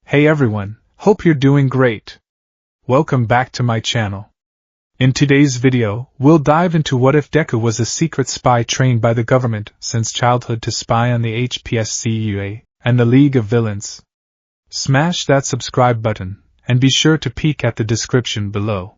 Hey everyone, hope you're doing great. Welcome back to my channel. In today's video, we'll dive into what if Deku was a secret spy trained by the government since childhood to spy on the HPSC and the League of Villains. Smash that subscribe button, and be sure to peek at the description below.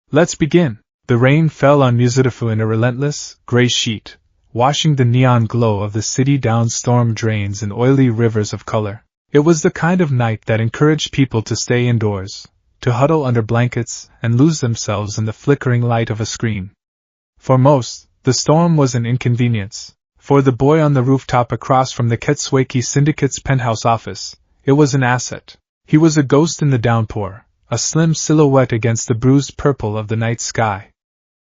Let's begin. The rain fell on Muzutafu in a relentless, gray sheet, washing the neon glow of the city down storm drains and oily rivers of color. It was the kind of night that encouraged people to stay indoors, to huddle under blankets and lose themselves in the flickering light of a screen. For most, the storm was an inconvenience. For the boy on the rooftop across from the Ketsueki Syndicate's penthouse office, it was an asset. He was a ghost in the downpour, a slim silhouette against the bruised purple of the night sky.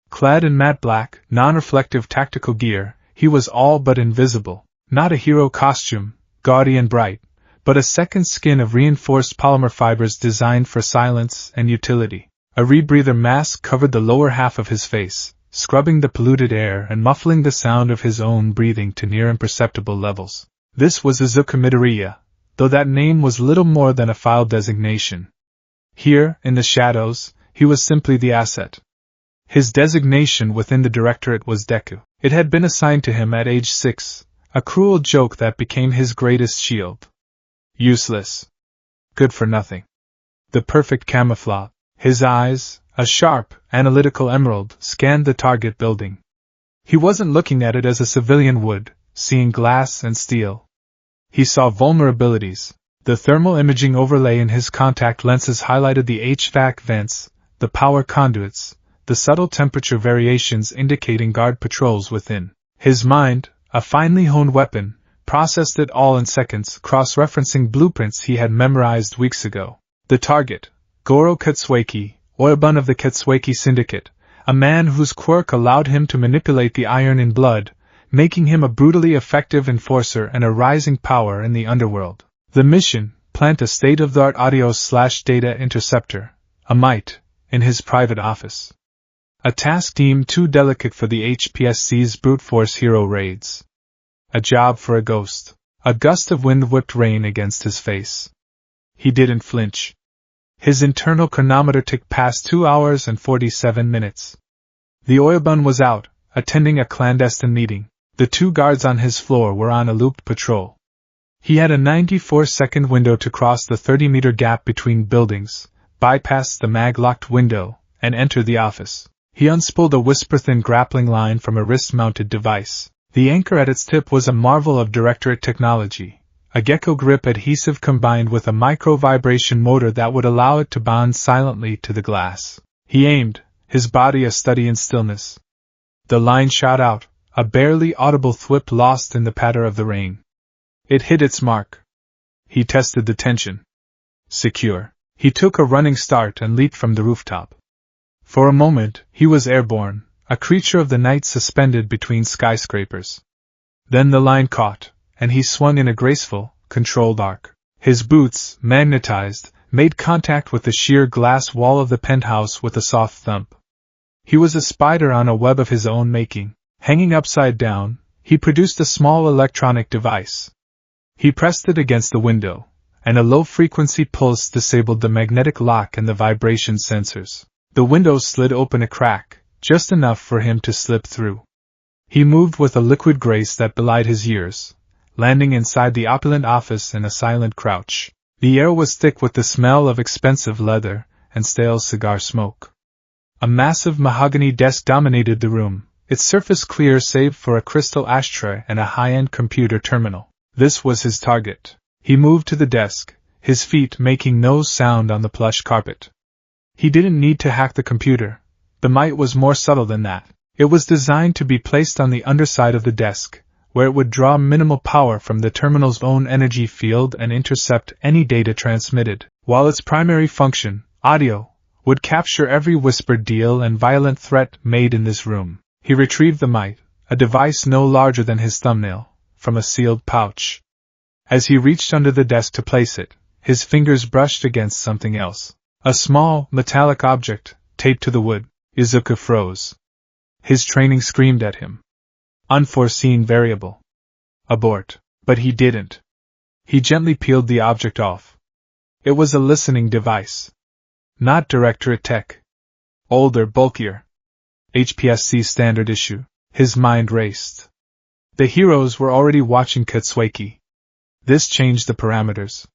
Clad in matte black, non-reflective tactical gear, he was all but invisible. Not a hero costume, gaudy and bright, but a second skin of reinforced polymer fibers designed for silence and utility. A rebreather mask covered the lower half of his face, scrubbing the polluted air and muffling the sound of his own breathing to near imperceptible levels. This was Izuku Midoriya, though that name was little more than a file designation. Here, in the shadows, he was simply the asset. His designation within the directorate was Deku. It had been assigned to him at age 6, a cruel joke that became his greatest shield. Useless. Good for nothing. The perfect camouflage. His eyes, a sharp, analytical emerald, scanned the target building. He wasn't looking at it as a civilian would, seeing glass and steel. He saw vulnerabilities. The thermal imaging overlay in his contact lenses highlighted the HVAC vents, the power conduits, the subtle temperature variations indicating guard patrols within. His mind, a finely honed weapon, processed it all in seconds, cross-referencing blueprints he had memorized weeks ago. The target, Goro Ketsueki, Oilbun of the Ketsueki Syndicate, a man whose quirk allowed him to manipulate the iron in blood, making him a brutally effective enforcer and a rising power in the underworld. The mission, plant a state-of-the-art audio/data interceptor, a mite, in his private office. A task deemed too delicate for the HPSC's brute force hero raids. A job for a ghost. A gust of wind whipped rain against his face. He didn't flinch. His internal chronometer ticked past 2 hours and 47 minutes. The Oilbun was out, attending a clandestine meeting. The 2 guards on his floor were on a looped patrol. He had a 94-second window to cross the 30-meter gap between buildings, bypass the mag-locked window, and enter the office. He unspooled a whisper-thin grappling line from a wrist-mounted device. The anchor at its tip was a marvel of directorate technology, a gecko grip adhesive combined with a micro-vibration motor that would allow it to bond silently to the glass. He aimed, his body a study in stillness. The line shot out, a barely audible thwip lost in the patter of the rain. It hit its mark. He tested the tension. Secure. He took a running start and leaped from the rooftop. For a moment, he was airborne, a creature of the night suspended between skyscrapers. Then the line caught, and he swung in a graceful, controlled arc. His boots, magnetized, made contact with the sheer glass wall of the penthouse with a soft thump. He was a spider on a web of his own making. Hanging upside down, he produced a small electronic device. He pressed it against the window, and a low-frequency pulse disabled the magnetic lock and the vibration sensors. The window slid open a crack, just enough for him to slip through. He moved with a liquid grace that belied his years, landing inside the opulent office in a silent crouch. The air was thick with the smell of expensive leather and stale cigar smoke. A massive mahogany desk dominated the room, its surface clear save for a crystal ashtray and a high-end computer terminal. This was his target. He moved to the desk, his feet making no sound on the plush carpet. He didn't need to hack the computer. The mite was more subtle than that. It was designed to be placed on the underside of the desk, where it would draw minimal power from the terminal's own energy field and intercept any data transmitted, while its primary function, audio, would capture every whispered deal and violent threat made in this room. He retrieved the mite, a device no larger than his thumbnail, from a sealed pouch. As he reached under the desk to place it, his fingers brushed against something else. A small, metallic object, taped to the wood. Izuku froze. His training screamed at him. Unforeseen variable. Abort. But he didn't. He gently peeled the object off. It was a listening device. Not Directorate Tech. Older, bulkier. HPSC standard issue. His mind raced. The heroes were already watching Katsueki. This changed the parameters.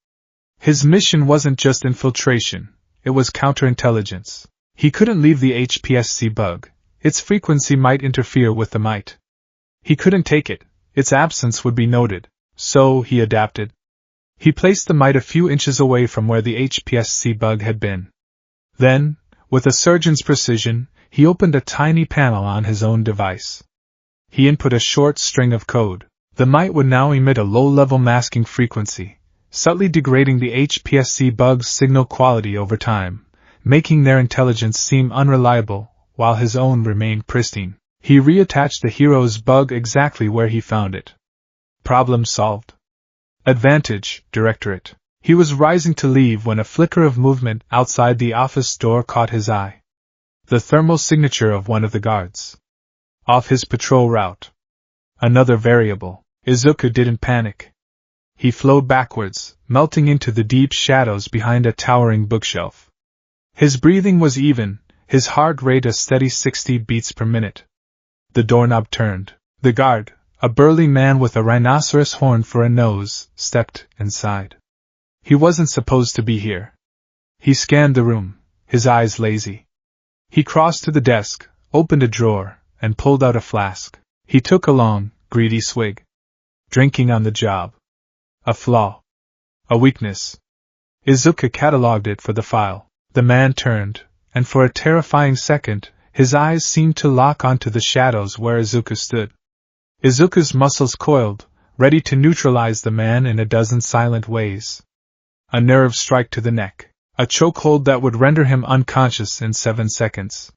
His mission wasn't just infiltration, it was counterintelligence. He couldn't leave the HPSC bug. Its frequency might interfere with the might. He couldn't take it. Its absence would be noted. So he adapted. He placed the might a few inches away from where the HPSC bug had been. Then, with a surgeon's precision, he opened a tiny panel on his own device. He input a short string of code. The might would now emit a low-level masking frequency, subtly degrading the HPSC bug's signal quality over time, making their intelligence seem unreliable, while his own remained pristine. He reattached the hero's bug exactly where he found it. Problem solved. Advantage, Directorate. He was rising to leave when a flicker of movement outside the office door caught his eye. The thermal signature of one of the guards. Off his patrol route. Another variable. Izuku didn't panic. He flowed backwards, melting into the deep shadows behind a towering bookshelf. His breathing was even, his heart rate a steady 60 beats per minute. The doorknob turned. The guard, a burly man with a rhinoceros horn for a nose, stepped inside. He wasn't supposed to be here. He scanned the room, his eyes lazy. He crossed to the desk, opened a drawer, and pulled out a flask. He took a long, greedy swig. Drinking on the job. A flaw. A weakness. Izuku catalogued it for the file. The man turned, and for a terrifying second, his eyes seemed to lock onto the shadows where Izuku stood. Izuku's muscles coiled, ready to neutralize the man in a dozen silent ways. A nerve strike to the neck. A chokehold that would render him unconscious in 7 seconds.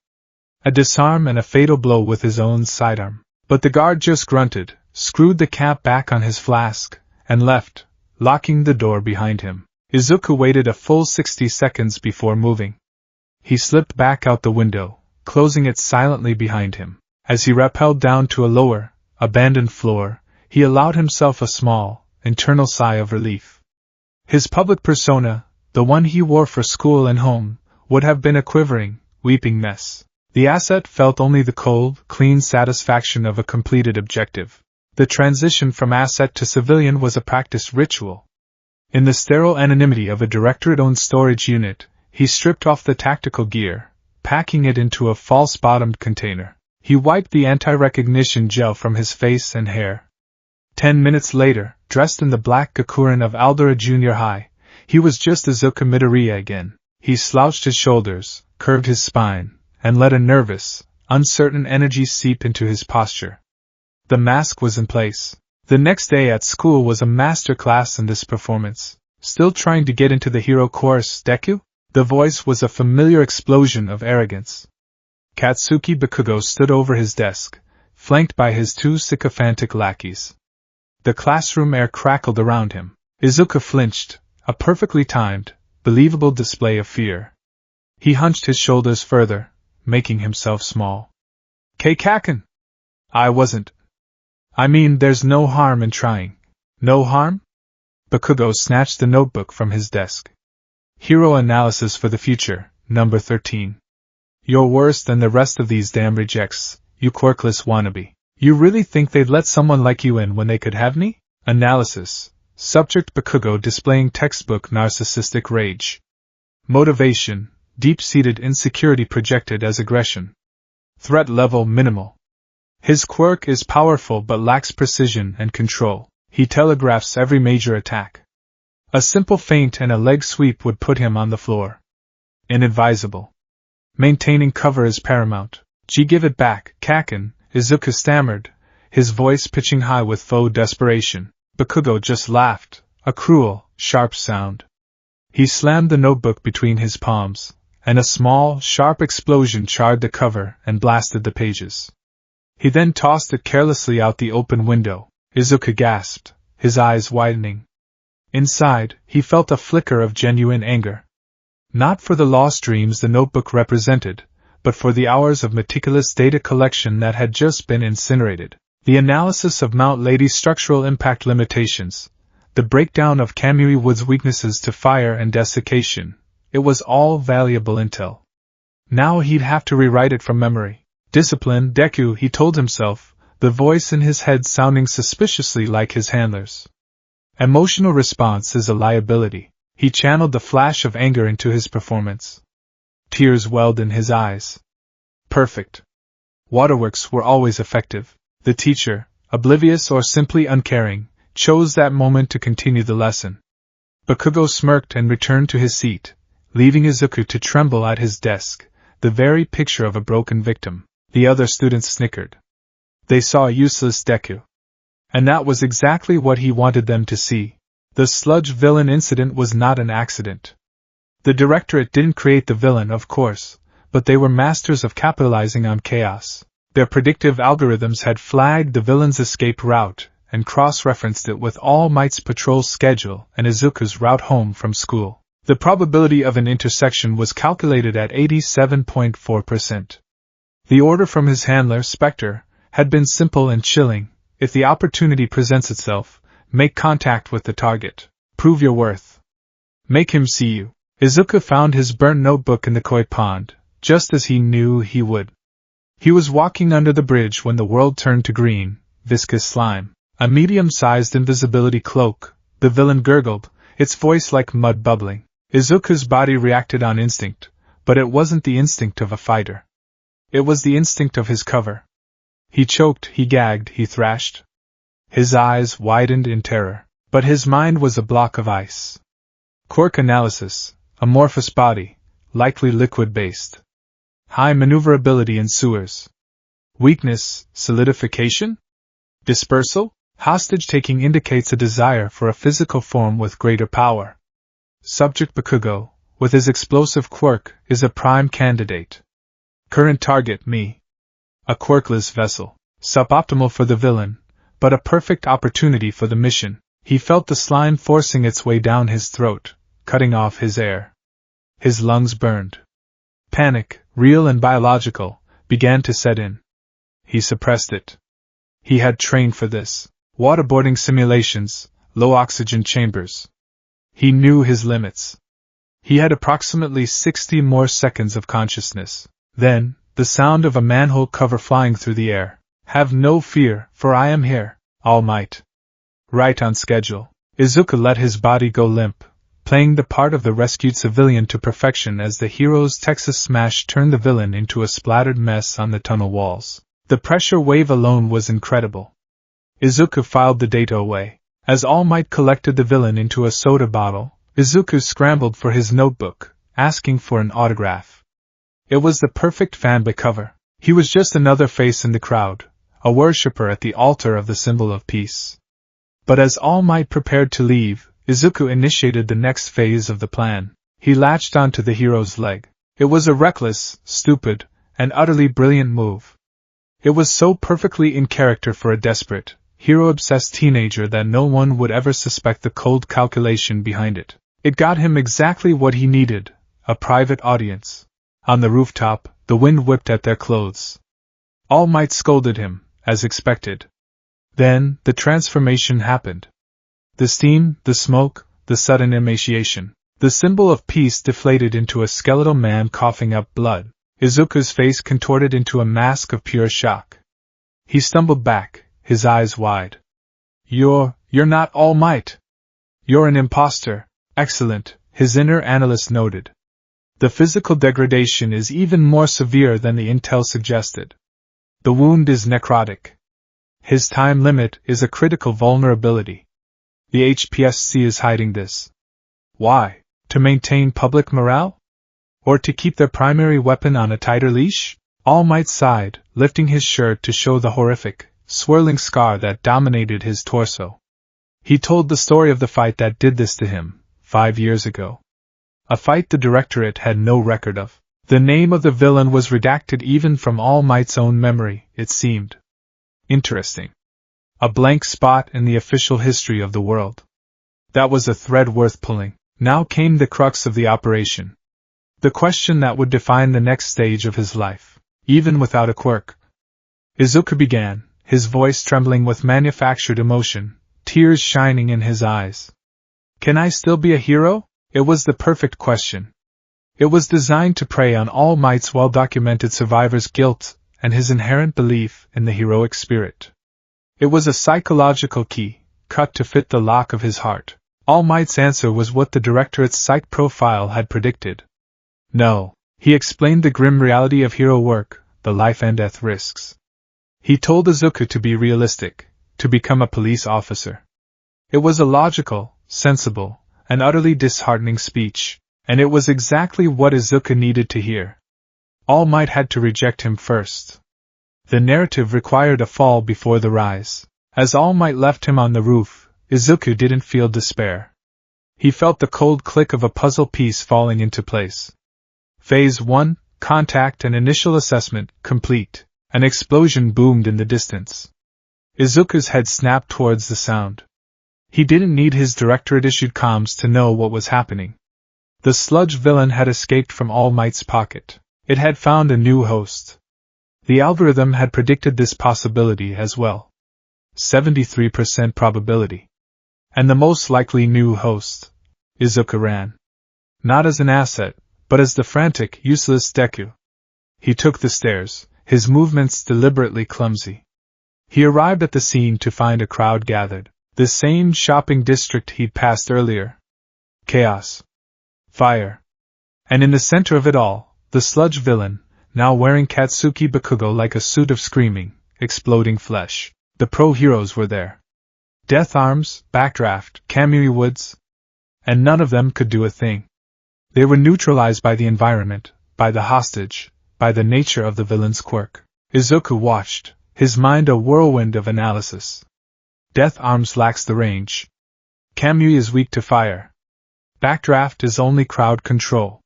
A disarm and a fatal blow with his own sidearm. But the guard just grunted, screwed the cap back on his flask, and left, locking the door behind him. Izuku waited a full 60 seconds before moving. He slipped back out the window, closing it silently behind him. As he rappelled down to a lower, abandoned floor, he allowed himself a small, internal sigh of relief. His public persona, the one he wore for school and home, would have been a quivering, weeping mess. The asset felt only the cold, clean satisfaction of a completed objective. The transition from asset to civilian was a practiced ritual. In the sterile anonymity of a directorate-owned storage unit, he stripped off the tactical gear, packing it into a false-bottomed container. He wiped the anti-recognition gel from his face and hair. 10 minutes later, dressed in the black gakurin of Aldera Junior High, he was just Izuku Midoriya again. He slouched his shoulders, curved his spine, and let a nervous, uncertain energy seep into his posture. The mask was in place. The next day at school was a master class in this performance. Still trying to get into the hero course, Deku? The voice was a familiar explosion of arrogance. Katsuki Bakugo stood over his desk, flanked by his 2 sycophantic lackeys. The classroom air crackled around him. Izuku flinched, a perfectly timed, believable display of fear. He hunched his shoulders further, making himself small. Kaken! I wasn't. I mean, there's no harm in trying. No harm? Bakugo snatched the notebook from his desk. Hero Analysis for the Future, number 13. You're worse than the rest of these damn rejects, you quirkless wannabe. You really think they'd let someone like you in when they could have me? Analysis. Subject Bakugo displaying textbook narcissistic rage. Motivation. Deep-seated insecurity projected as aggression. Threat level minimal. His quirk is powerful but lacks precision and control. He telegraphs every major attack. A simple feint and a leg sweep would put him on the floor. Inadvisable. Maintaining cover is paramount. Give it back, Kaken, Izuku stammered, his voice pitching high with faux desperation. Bakugo just laughed, a cruel, sharp sound. He slammed the notebook between his palms, and a small, sharp explosion charred the cover and blasted the pages. He then tossed it carelessly out the open window. Izuku gasped, his eyes widening. Inside, he felt a flicker of genuine anger. Not for the lost dreams the notebook represented, but for the hours of meticulous data collection that had just been incinerated. The analysis of Mount Lady's structural impact limitations, the breakdown of Kamui Wood's weaknesses to fire and desiccation. It was all valuable intel. Now he'd have to rewrite it from memory. Discipline, Deku, he told himself, the voice in his head sounding suspiciously like his handler's. Emotional response is a liability. He channeled the flash of anger into his performance. Tears welled in his eyes. Perfect. Waterworks were always effective. The teacher, oblivious or simply uncaring, chose that moment to continue the lesson. Bakugo smirked and returned to his seat, leaving Izuku to tremble at his desk, the very picture of a broken victim. The other students snickered. They saw a useless Deku. And that was exactly what he wanted them to see. The sludge villain incident was not an accident. The directorate didn't create the villain, of course, but they were masters of capitalizing on chaos. Their predictive algorithms had flagged the villain's escape route and cross-referenced it with All Might's patrol schedule and Izuku's route home from school. The probability of an intersection was calculated at 87.4%. The order from his handler, Spectre, had been simple and chilling. If the opportunity presents itself, make contact with the target. Prove your worth. Make him see you. Izuku found his burnt notebook in the koi pond, just as he knew he would. He was walking under the bridge when the world turned to green, viscous slime. A medium-sized invisibility cloak, the villain gurgled, its voice like mud bubbling. Izuku's body reacted on instinct, but it wasn't the instinct of a fighter. It was the instinct of his cover. He choked, he gagged, he thrashed. His eyes widened in terror, but his mind was a block of ice. Quirk analysis, amorphous body, likely liquid-based. High maneuverability in sewers. Weakness, solidification? Dispersal? Hostage-taking indicates a desire for a physical form with greater power. Subject Bakugo, with his explosive quirk, is a prime candidate. Current target, me. A quirkless vessel. Suboptimal for the villain, but a perfect opportunity for the mission. He felt the slime forcing its way down his throat, cutting off his air. His lungs burned. Panic, real and biological, began to set in. He suppressed it. He had trained for this. Waterboarding simulations, low oxygen chambers. He knew his limits. He had approximately 60 more seconds of consciousness. Then, the sound of a manhole cover flying through the air. Have no fear, for I am here, All Might. Right on schedule. Izuku let his body go limp, playing the part of the rescued civilian to perfection as the hero's Texas smash turned the villain into a splattered mess on the tunnel walls. The pressure wave alone was incredible. Izuku filed the data away. As All Might collected the villain into a soda bottle, Izuku scrambled for his notebook, asking for an autograph. It was the perfect fanboy cover. He was just another face in the crowd, a worshipper at the altar of the symbol of peace. But as All Might prepared to leave, Izuku initiated the next phase of the plan. He latched onto the hero's leg. It was a reckless, stupid, and utterly brilliant move. It was so perfectly in character for a desperate, hero-obsessed teenager that no one would ever suspect the cold calculation behind it. It got him exactly what he needed, a private audience. On the rooftop, the wind whipped at their clothes. All Might scolded him, as expected. Then, the transformation happened. The steam, the smoke, the sudden emaciation. The symbol of peace deflated into a skeletal man coughing up blood. Izuku's face contorted into a mask of pure shock. He stumbled back, his eyes wide. You're not All Might. You're an imposter. Excellent, his inner analyst noted. The physical degradation is even more severe than the intel suggested. The wound is necrotic. His time limit is a critical vulnerability. The HPSC is hiding this. Why? To maintain public morale? Or to keep their primary weapon on a tighter leash? All Might sighed, lifting his shirt to show the horrific, swirling scar that dominated his torso. He told the story of the fight that did this to him, 5 years ago. A fight the Directorate had no record of. The name of the villain was redacted even from All Might's own memory, it seemed. Interesting. A blank spot in the official history of the world. That was a thread worth pulling. Now came the crux of the operation. The question that would define the next stage of his life, even without a quirk. Izuku began, his voice trembling with manufactured emotion. tears shining in his eyes. Can I still be a hero? It was the perfect question. It was designed to prey on All Might's well-documented survivor's guilt and his inherent belief in the heroic spirit. It was a psychological key, cut to fit the lock of his heart. All Might's answer was what the directorate's psych profile had predicted. No, he explained the grim reality of hero work, the life and death risks. He told Izuku to be realistic, to become a police officer. It was a logical, sensible, and utterly disheartening speech, and it was exactly what Izuku needed to hear. All Might had to reject him first. The narrative required a fall before the rise. As All Might left him on the roof, Izuku didn't feel despair. He felt the cold click of a puzzle piece falling into place. Phase 1, contact and initial assessment, complete. An explosion boomed in the distance. Izuku's head snapped towards the sound. He didn't need his directorate-issued comms to know what was happening. The sludge villain had escaped from All Might's pocket. It had found a new host. The algorithm had predicted this possibility as well. 73% probability. And the most likely new host. Izuku ran. Not as an asset, but as the frantic, useless Deku. He took the stairs, his movements deliberately clumsy. He arrived at the scene to find a crowd gathered. The same shopping district he'd passed earlier. Chaos. Fire. And in the center of it all, the sludge villain, now wearing Katsuki Bakugo like a suit of screaming, exploding flesh. The pro-heroes were there. Death Arms, Backdraft, Kamui Woods. And none of them could do a thing. They were neutralized by the environment, by the hostage, by the nature of the villain's quirk. Izuku watched, his mind a whirlwind of analysis. Death Arms lacks the range. Kamui is weak to fire. Backdraft is only crowd control.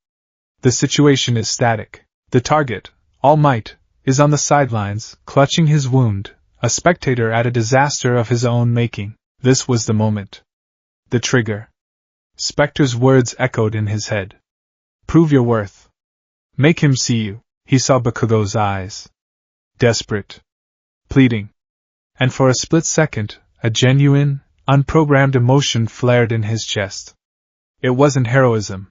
The situation is static. The target, All Might, is on the sidelines, clutching his wound, a spectator at a disaster of his own making. This was the moment. The trigger. Spectre's words echoed in his head. Prove your worth. Make him see you. He saw Bakugo's eyes. Desperate. Pleading. And for a split second, a genuine, unprogrammed emotion flared in his chest. It wasn't heroism.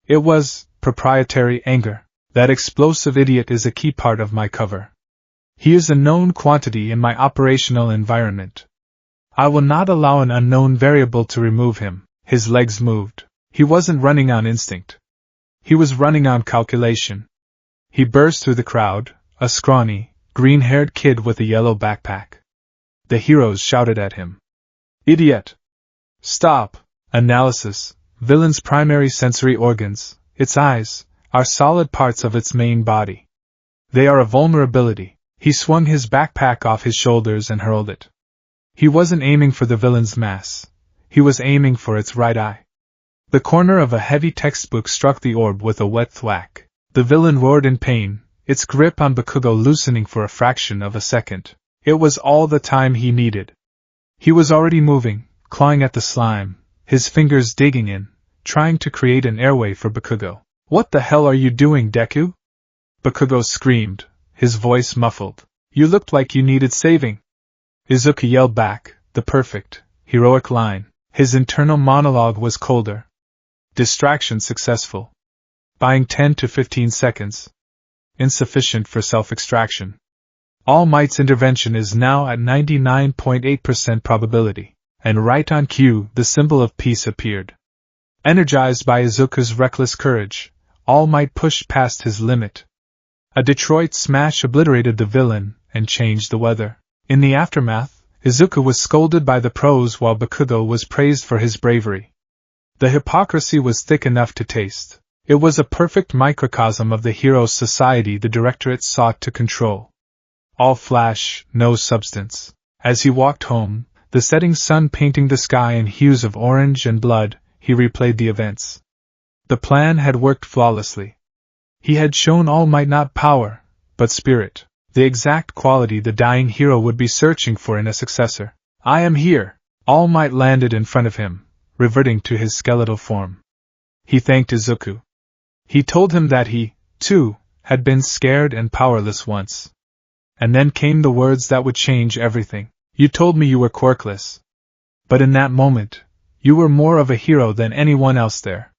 It was proprietary anger. That explosive idiot is a key part of my cover. He is a known quantity in my operational environment. I will not allow an unknown variable to remove him. His legs moved. He wasn't running on instinct. He was running on calculation. He burst through the crowd, a scrawny, green-haired kid with a yellow backpack. The heroes shouted at him. Idiot! Stop! Analysis. Villain's primary sensory organs, its eyes, are solid parts of its main body. They are a vulnerability. He swung his backpack off his shoulders and hurled it. He wasn't aiming for the villain's mass. He was aiming for its right eye. The corner of a heavy textbook struck the orb with a wet thwack. The villain roared in pain, its grip on Bakugo loosening for a fraction of a second. It was all the time he needed. He was already moving, clawing at the slime, his fingers digging in, trying to create an airway for Bakugo. What the hell are you doing, Deku? Bakugo screamed, his voice muffled. You looked like you needed saving. Izuku yelled back, the perfect, heroic line. His internal monologue was colder. Distraction successful. Buying 10 to 15 seconds. Insufficient for self-extraction. All Might's intervention is now at 99.8% probability. And right on cue, the symbol of peace appeared. Energized by Izuku's reckless courage, All Might pushed past his limit. A Detroit smash obliterated the villain and changed the weather. In the aftermath, Izuku was scolded by the pros while Bakugo was praised for his bravery. The hypocrisy was thick enough to taste. It was a perfect microcosm of the hero society the directorate sought to control. All flash, no substance. As he walked home, the setting sun painting the sky in hues of orange and blood, he replayed the events. The plan had worked flawlessly. He had shown All Might not power, but spirit, the exact quality the dying hero would be searching for in a successor. I am here! All Might landed in front of him, reverting to his skeletal form. He thanked Izuku. He told him that he, too, had been scared and powerless once. And then came the words that would change everything. You told me you were quirkless. But in that moment, you were more of a hero than anyone else there.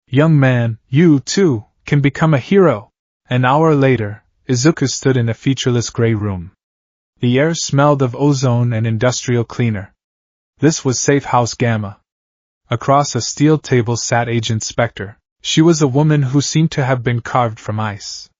Young man, you, too, can become a hero. An hour later, Izuku stood in a featureless gray room. The air smelled of ozone and industrial cleaner. This was Safe House Gamma. Across a steel table sat Agent Spectre. She was a woman who seemed to have been carved from ice.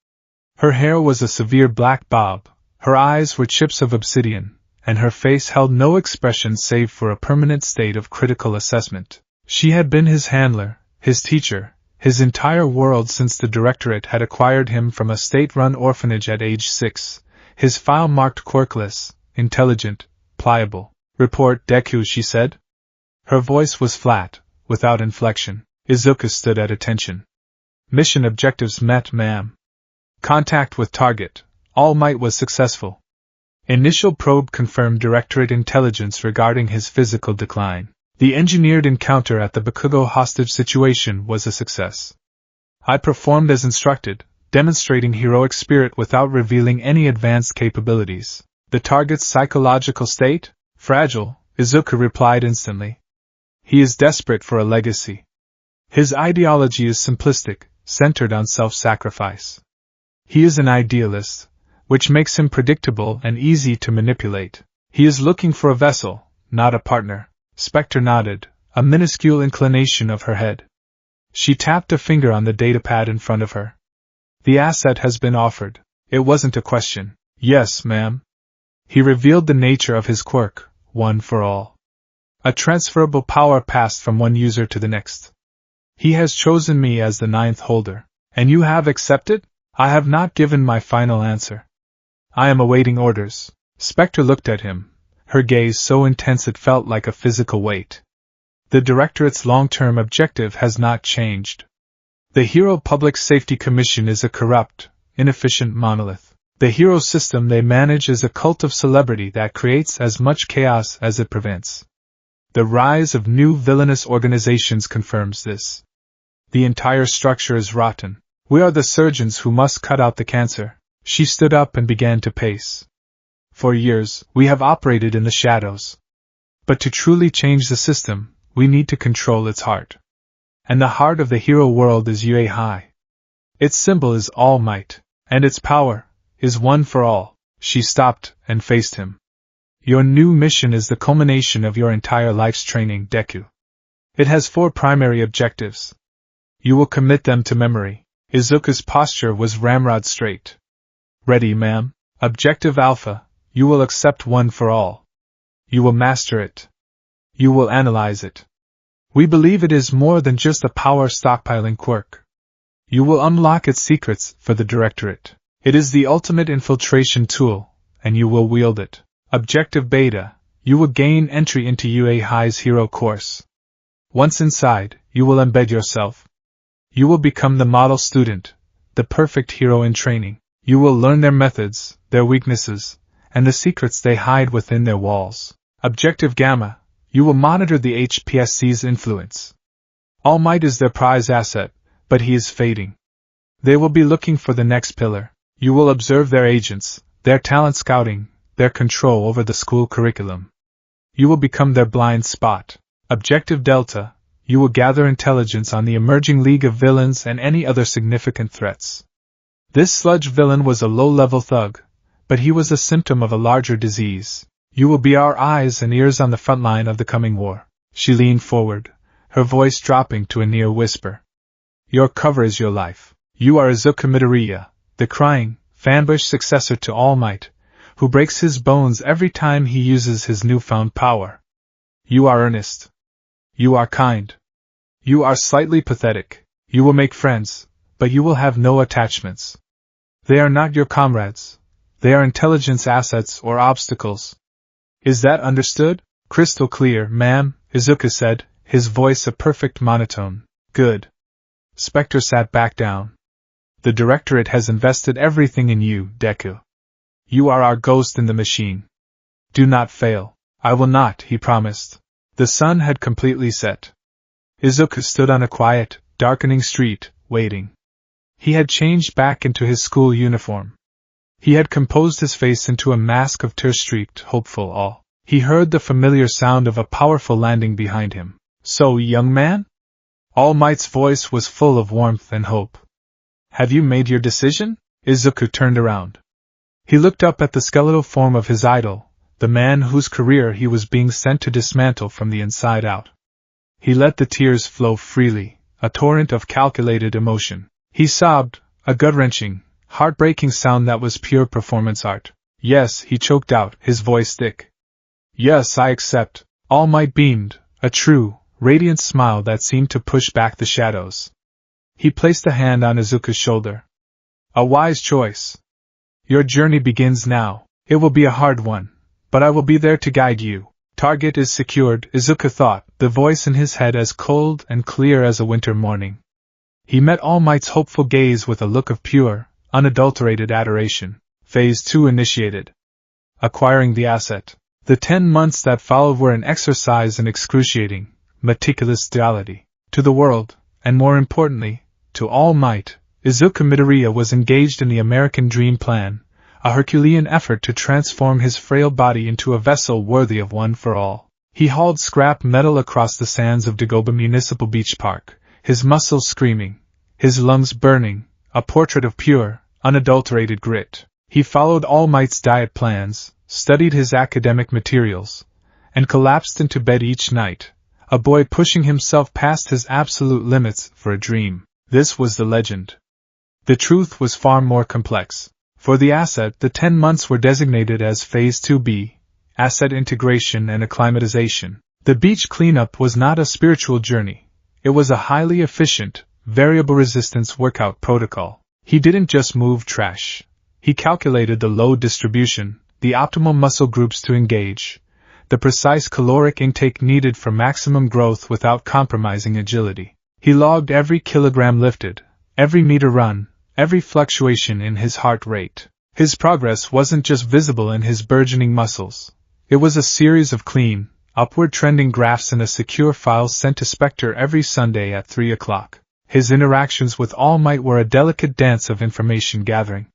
Her hair was a severe black bob, her eyes were chips of obsidian, and her face held no expression save for a permanent state of critical assessment. She had been his handler, his teacher, his entire world since the Directorate had acquired him from a state-run orphanage at age 6, his file marked quirkless, intelligent, pliable. Report, Deku, she said. Her voice was flat, without inflection. Izuku stood at attention. Mission objectives met, ma'am. Contact with target. All Might was successful. Initial probe confirmed Directorate intelligence regarding his physical decline. The engineered encounter at the Bakugo hostage situation was a success. I performed as instructed, demonstrating heroic spirit without revealing any advanced capabilities. The target's psychological state? Fragile, Izuku replied instantly. He is desperate for a legacy. His ideology is simplistic, centered on self-sacrifice. He is an idealist, which makes him predictable and easy to manipulate. He is looking for a vessel, not a partner. Spectre nodded, a minuscule inclination of her head. She tapped a finger on the datapad in front of her. The asset has been offered. It wasn't a question. Yes, ma'am. He revealed the nature of his quirk, one for all. A transferable power passed from one user to the next. He has chosen me as the 9th holder. And you have accepted? I have not given my final answer. I am awaiting orders. Spectre looked at him, her gaze so intense it felt like a physical weight. The Directorate's long-term objective has not changed. The Hero Public Safety Commission is a corrupt, inefficient monolith. The hero system they manage is a cult of celebrity that creates as much chaos as it prevents. The rise of new villainous organizations confirms this. The entire structure is rotten. We are the surgeons who must cut out the cancer. She stood up and began to pace. For years, we have operated in the shadows. But to truly change the system, we need to control its heart. And the heart of the hero world is Yue Hai. Its symbol is All Might, and its power is one for all. She stopped and faced him. Your new mission is the culmination of your entire life's training, Deku. It has 4 primary objectives. You will commit them to memory. Izuku's posture was ramrod straight. Ready, ma'am. Objective Alpha, you will accept one for all. You will master it. You will analyze it. We believe it is more than just a power stockpiling quirk. You will unlock its secrets for the Directorate. It is the ultimate infiltration tool, and you will wield it. Objective Beta, you will gain entry into Yue Hai's hero course. Once inside, you will embed yourself. You will become the model student, the perfect hero in training. You will learn their methods, their weaknesses, and the secrets they hide within their walls. Objective Gamma, you will monitor the HPSC's influence. All Might is their prize asset, but he is fading. They will be looking for the next pillar. You will observe their agents, their talent scouting, their control over the school curriculum. You will become their blind spot. Objective Delta, you will gather intelligence on the emerging league of villains and any other significant threats. This sludge villain was a low-level thug, but he was a symptom of a larger disease. You will be our eyes and ears on the front line of the coming war. She leaned forward, her voice dropping to a near whisper. Your cover is your life. You are Izuku Midoriya, the crying, fanboyish successor to All Might, who breaks his bones every time he uses his newfound power. You are earnest. You are kind. You are slightly pathetic. You will make friends, but you will have no attachments. They are not your comrades. They are intelligence assets or obstacles. Is that understood? Crystal clear, ma'am, Izuku said, his voice a perfect monotone. Good. Spectre sat back down. The Directorate has invested everything in you, Deku. You are our ghost in the machine. Do not fail. I will not, he promised. The sun had completely set. Izuku stood on a quiet, darkening street, waiting. He had changed back into his school uniform. He had composed his face into a mask of tear-streaked, hopeful awe. he heard the familiar sound of a powerful landing behind him. "So, young man?" All Might's voice was full of warmth and hope. "Have you made your decision?" Izuku turned around. He looked up at the skeletal form of his idol, the man whose career he was being sent to dismantle from the inside out. He let the tears flow freely, a torrent of calculated emotion. He sobbed, a gut-wrenching, heartbreaking sound that was pure performance art. "Yes," he choked out, his voice thick. "Yes, I accept." All Might beamed, a true, radiant smile that seemed to push back the shadows. He placed a hand on Izuku's shoulder. "A wise choice. Your journey begins now. It will be a hard one, but I will be there to guide you." "Target is secured," Izuku thought, the voice in his head as cold and clear as a winter morning. He met All Might's hopeful gaze with a look of pure, unadulterated adoration. Phase 2 initiated. Acquiring the asset. The 10 months that followed were an exercise in excruciating, meticulous duality. To the world, and more importantly, to All Might, Izuku Midoriya was engaged in the American Dream Plan, a Herculean effort to transform his frail body into a vessel worthy of One for All. He hauled scrap metal across the sands of Dagoba Municipal Beach Park, his muscles screaming, his lungs burning, a portrait of pure, unadulterated grit. He followed All Might's diet plans, studied his academic materials, and collapsed into bed each night, a boy pushing himself past his absolute limits for a dream. This was the legend. The truth was far more complex. For the asset, the 10 months were designated as Phase 2B, asset integration and acclimatization. The beach cleanup was not a spiritual journey. It was a highly efficient, variable resistance workout protocol. He didn't just move trash. He calculated the load distribution, the optimal muscle groups to engage, the precise caloric intake needed for maximum growth without compromising agility. He logged every kilogram lifted, every meter run, every fluctuation in his heart rate. His progress wasn't just visible in his burgeoning muscles. It was a series of clean, upward-trending graphs in a secure file sent to Spectre every Sunday at 3 o'clock. His interactions with All Might were a delicate dance of information gathering.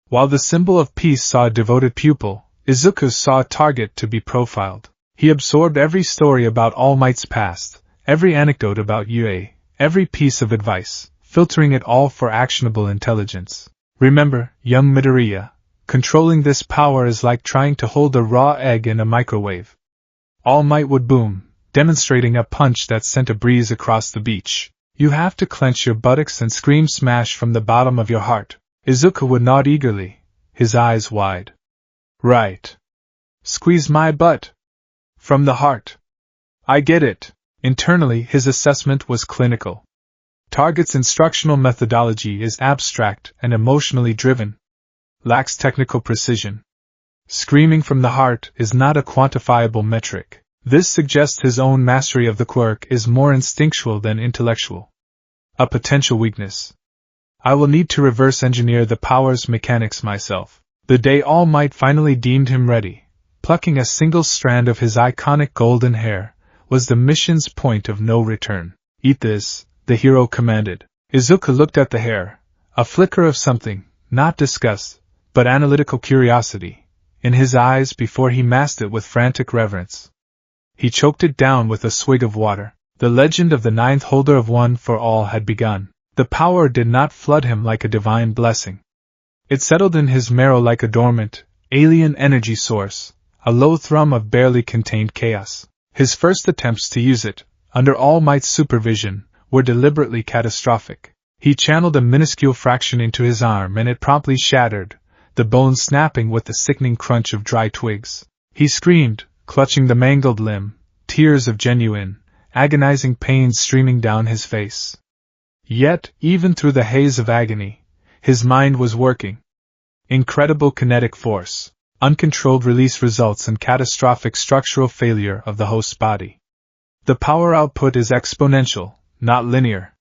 While the symbol of peace saw a devoted pupil, Izuku saw a target to be profiled. He absorbed every story about All Might's past, every anecdote about Yue, every piece of advice, filtering it all for actionable intelligence. Remember, young Midoriya, controlling this power is like trying to hold a raw egg in a microwave. All Might would boom, demonstrating a punch that sent a breeze across the beach. You have to clench your buttocks and scream smash from the bottom of your heart. Izuku would nod eagerly, his eyes wide. Right. Squeeze my butt. From the heart. I get it. Internally, his assessment was clinical. Target's instructional methodology is abstract and emotionally driven. Lacks technical precision. Screaming from the heart is not a quantifiable metric. This suggests his own mastery of the quirk is more instinctual than intellectual. A potential weakness. I will need to reverse engineer the power's mechanics myself. The day All Might finally deemed him ready, plucking a single strand of his iconic golden hair, was the mission's point of no return. Eat this, the hero commanded. Izuku looked at the hair, a flicker of something, not disgust, but analytical curiosity, in his eyes before he massed it with frantic reverence. He choked it down with a swig of water. The legend of the 9th holder of One for All had begun. The power did not flood him like a divine blessing. It settled in his marrow like a dormant, alien energy source, a low thrum of barely contained chaos. His first attempts to use it, under All Might's supervision, were deliberately catastrophic. He channeled a minuscule fraction into his arm and it promptly shattered, the bone snapping with the sickening crunch of dry twigs. He screamed, clutching the mangled limb, tears of genuine, agonizing pain streaming down his face. Yet, even through the haze of agony, his mind was working. Incredible kinetic force, uncontrolled release results in catastrophic structural failure of the host's body. The power output is exponential, not linear.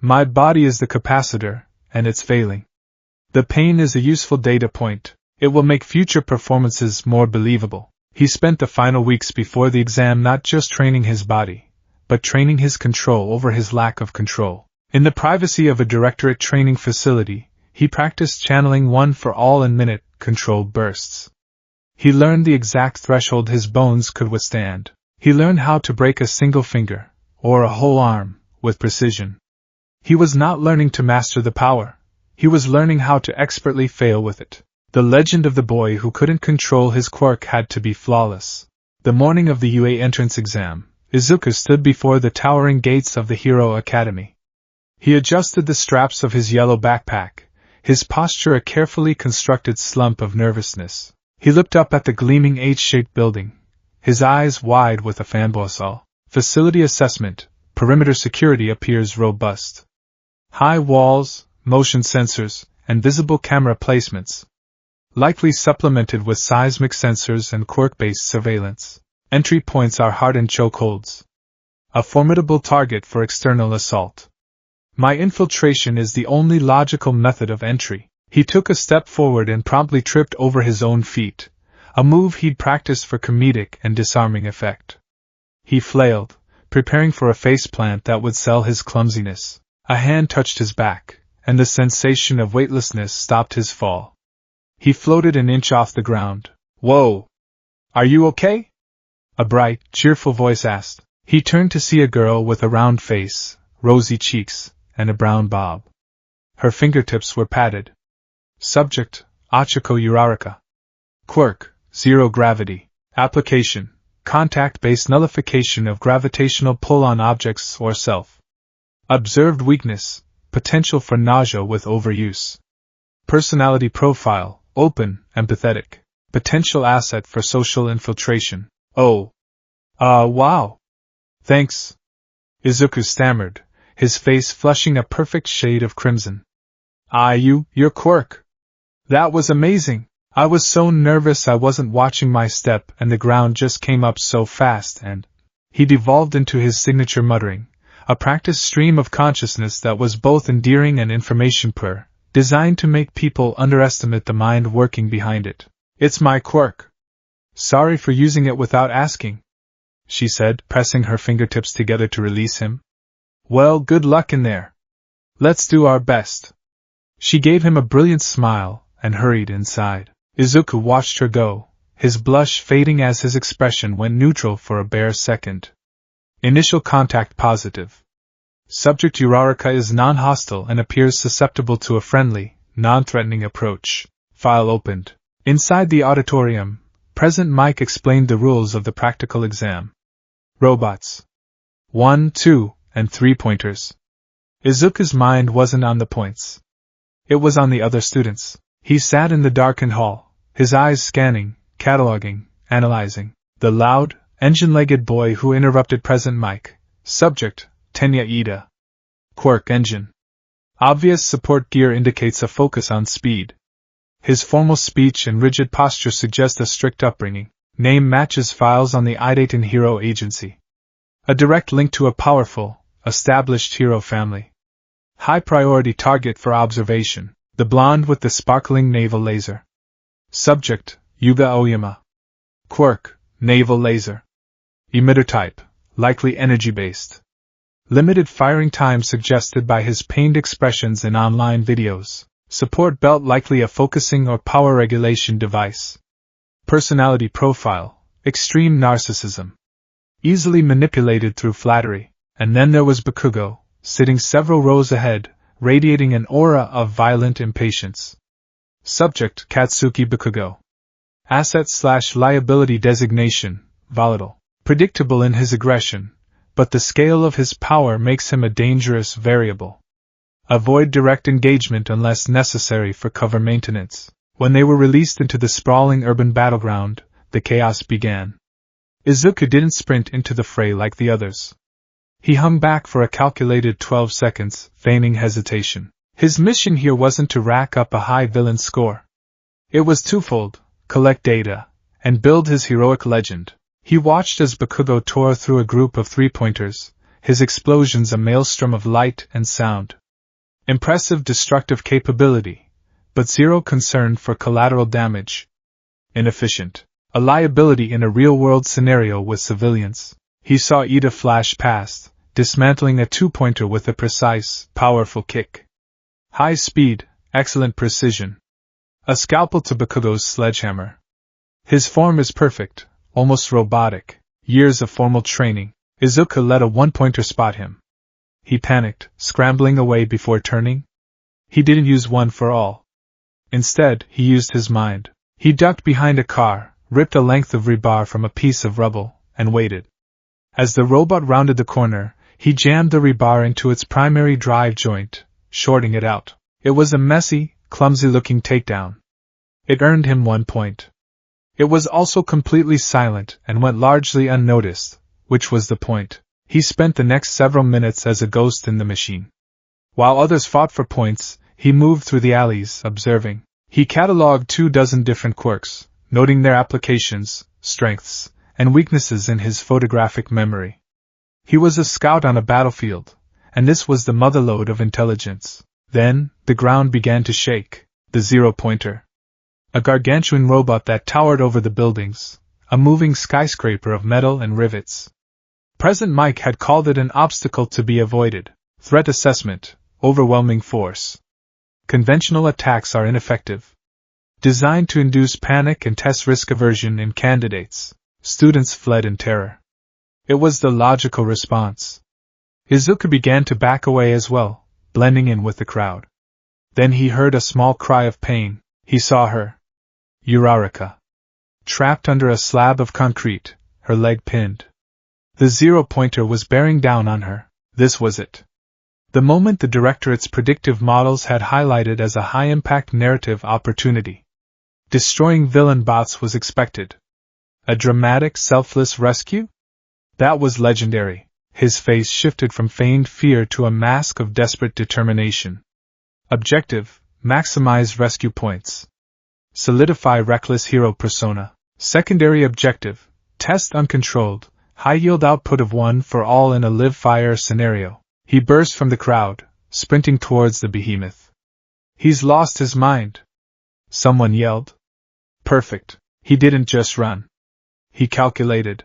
My body is the capacitor, and it's failing. The pain is a useful data point. It will make future performances more believable. He spent the final weeks before the exam not just training his body, but training his control over his lack of control. In the privacy of a directorate training facility, he practiced channeling One for All in minute, controlled bursts. He learned the exact threshold his bones could withstand. He learned how to break a single finger, or a whole arm, with precision. He was not learning to master the power. He was learning how to expertly fail with it. The legend of the boy who couldn't control his quirk had to be flawless. The morning of the UA entrance exam, Izuku stood before the towering gates of the Hero Academy. He adjusted the straps of his yellow backpack, his posture a carefully constructed slump of nervousness. He looked up at the gleaming H-shaped building, his eyes wide with a fanboy. Facility assessment, perimeter security appears robust. High walls, motion sensors, and visible camera placements. Likely supplemented with seismic sensors and quirk-based surveillance. Entry points are hardened chokeholds. A formidable target for external assault. My infiltration is the only logical method of entry. He took a step forward and promptly tripped over his own feet, a move he'd practiced for comedic and disarming effect. He flailed, preparing for a faceplant that would sell his clumsiness. A hand touched his back, and the sensation of weightlessness stopped his fall. He floated an inch off the ground. "Whoa! Are you okay?" a bright, cheerful voice asked. He turned to see a girl with a round face, rosy cheeks, and a brown bob. Her fingertips were padded. Subject, Achiko Uraraka. Quirk, zero gravity. Application, contact-based nullification of gravitational pull on objects or self. Observed weakness, potential for nausea with overuse. Personality profile, open, empathetic. Potential asset for social infiltration. Oh. Wow. Thanks. Izuku stammered, his face flushing a perfect shade of crimson. Your quirk. That was amazing. I was so nervous I wasn't watching my step and the ground just came up so fast and... He devolved into his signature muttering, a practiced stream of consciousness that was both endearing and information-poor, designed to make people underestimate the mind working behind it. It's my quirk. Sorry for using it without asking, she said, pressing her fingertips together to release him. Well, good luck in there. Let's do our best. She gave him a brilliant smile and hurried inside. Izuku watched her go, his blush fading as his expression went neutral for a bare second. Initial contact positive. Subject Uraraka is non-hostile and appears susceptible to a friendly, non-threatening approach. File opened. Inside the auditorium, President Mike explained the rules of the practical exam. Robots. 1, 2, and 3 pointers. Izuku's mind wasn't on the points. It was on the other students. He sat in the darkened hall, his eyes scanning, cataloging, analyzing. The loud, engine-legged boy who interrupted President Mike. Subject, Tenya Ida. Quirk engine. Obvious support gear indicates a focus on speed. His formal speech and rigid posture suggest a strict upbringing. Name matches files on the Idaitan Hero Agency. A direct link to a powerful, established hero family. High priority target for observation. The blonde with the sparkling naval laser. Subject, Yuga Oyama. Quirk, naval laser. Emitter type, likely energy-based. Limited firing time suggested by his pained expressions in online videos. Support belt likely a focusing or power regulation device. Personality profile, extreme narcissism. Easily manipulated through flattery. And then there was Bakugo, sitting several rows ahead, radiating an aura of violent impatience. Subject, Katsuki Bakugo. Asset/liability designation, volatile. Predictable in his aggression, but the scale of his power makes him a dangerous variable. Avoid direct engagement unless necessary for cover maintenance. When they were released into the sprawling urban battleground, the chaos began. Izuku didn't sprint into the fray like the others. He hung back for a calculated 12 seconds, feigning hesitation. His mission here wasn't to rack up a high villain score. It was twofold: collect data, and build his heroic legend. He watched as Bakugo tore through a group of 3-pointers, his explosions a maelstrom of light and sound. Impressive destructive capability, but zero concern for collateral damage. Inefficient. A liability in a real-world scenario with civilians. He saw Ida flash past, dismantling a 2-pointer with a precise, powerful kick. High speed, excellent precision. A scalpel to Bakugo's sledgehammer. His form is perfect, almost robotic. Years of formal training. Izuku let a one-pointer spot him. He panicked, scrambling away before turning. He didn't use one for all. Instead, he used his mind. He ducked behind a car, ripped a length of rebar from a piece of rubble, and waited. As the robot rounded the corner, he jammed the rebar into its primary drive joint, shorting it out. It was a messy, clumsy-looking takedown. It earned him 1 point. It was also completely silent and went largely unnoticed, which was the point. He spent the next several minutes as a ghost in the machine. While others fought for points, he moved through the alleys, observing. He catalogued 24 different quirks, noting their applications, strengths, and weaknesses in his photographic memory. He was a scout on a battlefield, and this was the motherlode of intelligence. Then, the ground began to shake. The zero-pointer. A gargantuan robot that towered over the buildings, a moving skyscraper of metal and rivets. President Mike had called it an obstacle to be avoided. Threat assessment, overwhelming force. Conventional attacks are ineffective. Designed to induce panic and test risk aversion in candidates, students fled in terror. It was the logical response. Izuku began to back away as well, blending in with the crowd. Then he heard a small cry of pain. He saw her. Uraraka. Trapped under a slab of concrete, her leg pinned. The zero-pointer was bearing down on her. This was it. The moment the directorate's predictive models had highlighted as a high-impact narrative opportunity. Destroying villain bots was expected. A dramatic, selfless rescue? That was legendary. His face shifted from feigned fear to a mask of desperate determination. Objective: maximize rescue points. Solidify reckless hero persona. Secondary objective: test uncontrolled, high-yield output of 1 for all in a live-fire scenario. He burst from the crowd, sprinting towards the behemoth. He's lost his mind. Someone yelled. Perfect. He didn't just run. He calculated.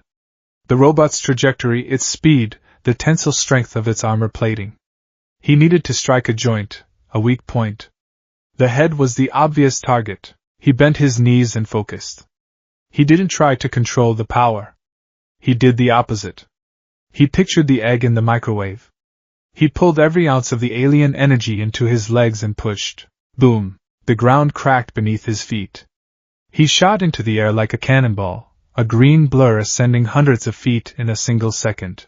The robot's trajectory, its speed, the tensile strength of its armor plating. He needed to strike a joint, a weak point. The head was the obvious target. He bent his knees and focused. He didn't try to control the power. He did the opposite. He pictured the egg in the microwave. He pulled every ounce of the alien energy into his legs and pushed. Boom! The ground cracked beneath his feet. He shot into the air like a cannonball, a green blur ascending hundreds of feet in a single second.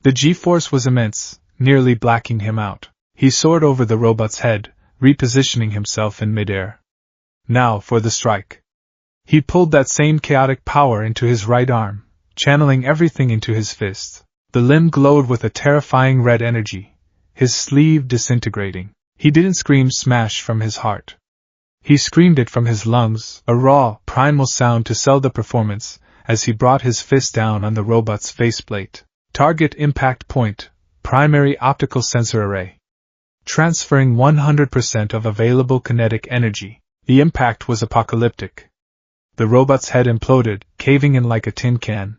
The G-force was immense, nearly blacking him out. He soared over the robot's head, repositioning himself in midair. Now for the strike. He pulled that same chaotic power into his right arm, channeling everything into his fist. The limb glowed with a terrifying red energy, his sleeve disintegrating. He didn't scream smash from his heart. He screamed it from his lungs, a raw, primal sound to sell the performance, as he brought his fist down on the robot's faceplate. Target impact point, primary optical sensor array. Transferring 100% of available kinetic energy. The impact was apocalyptic. The robot's head imploded, caving in like a tin can.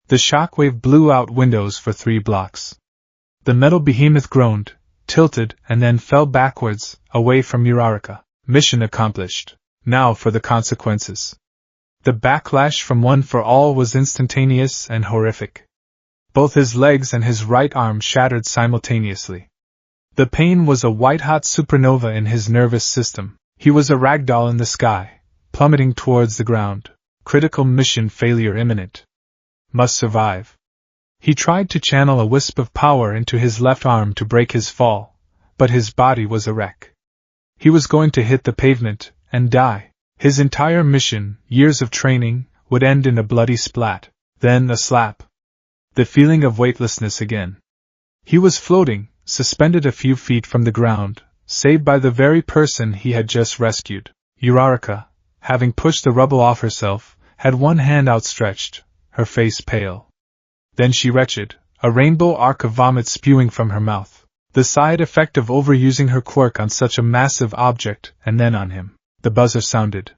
The shockwave blew out windows for 3 blocks. The metal behemoth groaned, tilted, and then fell backwards, away from Uraraka. Mission accomplished. Now for the consequences. The backlash from 1 for all was instantaneous and horrific. Both his legs and his right arm shattered simultaneously. The pain was a white-hot supernova in his nervous system. He was a ragdoll in the sky, plummeting towards the ground. Critical mission failure imminent. Must survive. He tried to channel a wisp of power into his left arm to break his fall, but his body was a wreck. He was going to hit the pavement and die. His entire mission, years of training, would end in a bloody splat, then a slap. The feeling of weightlessness again. He was floating, suspended a few feet from the ground, saved by the very person he had just rescued. Uraraka, having pushed the rubble off herself, had one hand outstretched, her face pale. Then she retched, a rainbow arc of vomit spewing from her mouth. The side effect of overusing her quirk on such a massive object, and then on him. The buzzer sounded.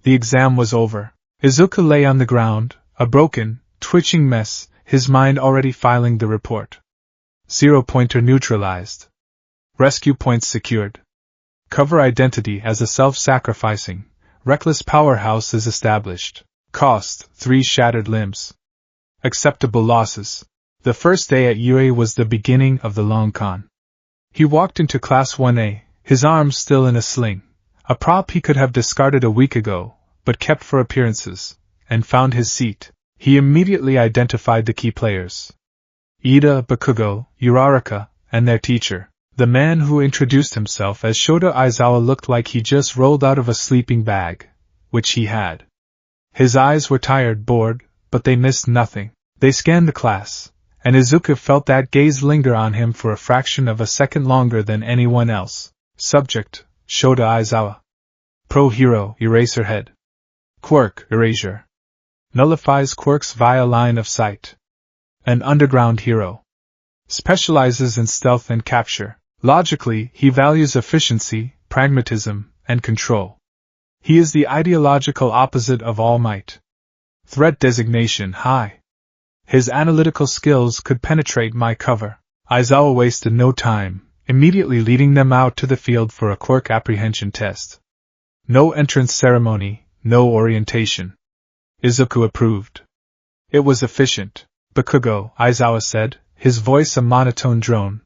The exam was over. Izuku lay on the ground, a broken, twitching mess, his mind already filing the report. Zero-pointer neutralized. Rescue points secured. Cover identity as a self-sacrificing, reckless powerhouse is established. Cost, 3 shattered limbs. Acceptable losses. The first day at UA was the beginning of the long con. He walked into Class 1A, his arms still in a sling, a prop he could have discarded a week ago, but kept for appearances, and found his seat. He immediately identified the key players. Ida, Bakugo, Uraraka, and their teacher. The man who introduced himself as Shota Aizawa looked like he just rolled out of a sleeping bag, which he had. His eyes were tired, bored, but they missed nothing. They scanned the class, and Izuku felt that gaze linger on him for a fraction of a second longer than anyone else. Subject, Shota Aizawa. Pro-hero, Eraserhead. Quirk, Erasure. Nullifies quirks via line of sight. An underground hero. Specializes in stealth and capture. Logically, he values efficiency, pragmatism, and control. He is the ideological opposite of All Might. Threat designation high. His analytical skills could penetrate my cover. Aizawa wasted no time, immediately leading them out to the field for a quirk apprehension test. No entrance ceremony, no orientation. Izuku approved. It was efficient. Bakugo, Aizawa said, his voice a monotone drone.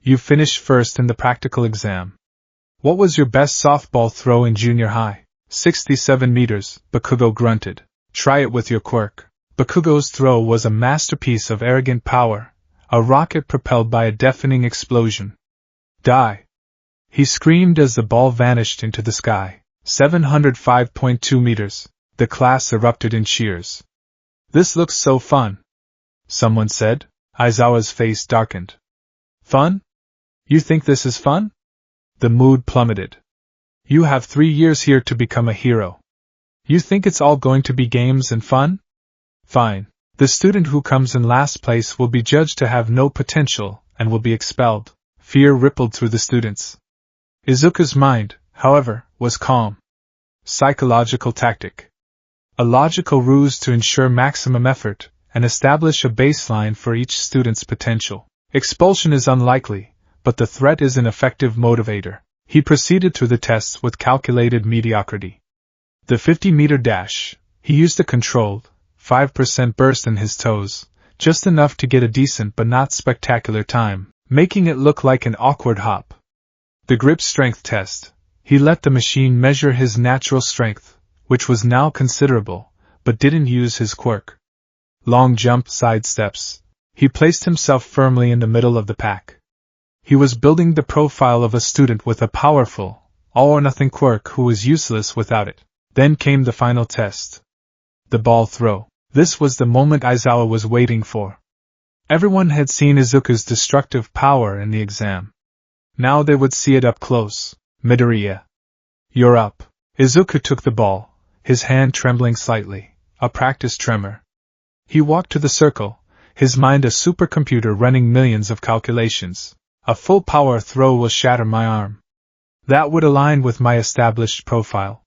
You finished first in the practical exam. What was your best softball throw in junior high? 67 meters, Bakugo grunted. Try it with your quirk. Bakugo's throw was a masterpiece of arrogant power, a rocket propelled by a deafening explosion. Die! He screamed as the ball vanished into the sky. 705.2 meters. The class erupted in cheers. This looks so fun, someone said. Aizawa's face darkened. Fun? You think this is fun? The mood plummeted. You have 3 years here to become a hero. You think it's all going to be games and fun? Fine. The student who comes in last place will be judged to have no potential and will be expelled. Fear rippled through the students. Izuku's mind, however, was calm. Psychological tactic. A logical ruse to ensure maximum effort and establish a baseline for each student's potential. Expulsion is unlikely, but the threat is an effective motivator. He proceeded through the tests with calculated mediocrity. The 50-meter dash, he used a controlled, 5% burst in his toes, just enough to get a decent but not spectacular time, making it look like an awkward hop. The grip strength test, he let the machine measure his natural strength, which was now considerable, but didn't use his quirk. Long jump side steps. He placed himself firmly in the middle of the pack. He was building the profile of a student with a powerful, all-or-nothing quirk who was useless without it. Then came the final test. The ball throw. This was the moment Aizawa was waiting for. Everyone had seen Izuku's destructive power in the exam. Now they would see it up close. Midoriya. You're up. Izuku took the ball, his hand trembling slightly, a practice tremor. He walked to the circle, his mind a supercomputer running millions of calculations. A full power throw will shatter my arm. That would align with my established profile.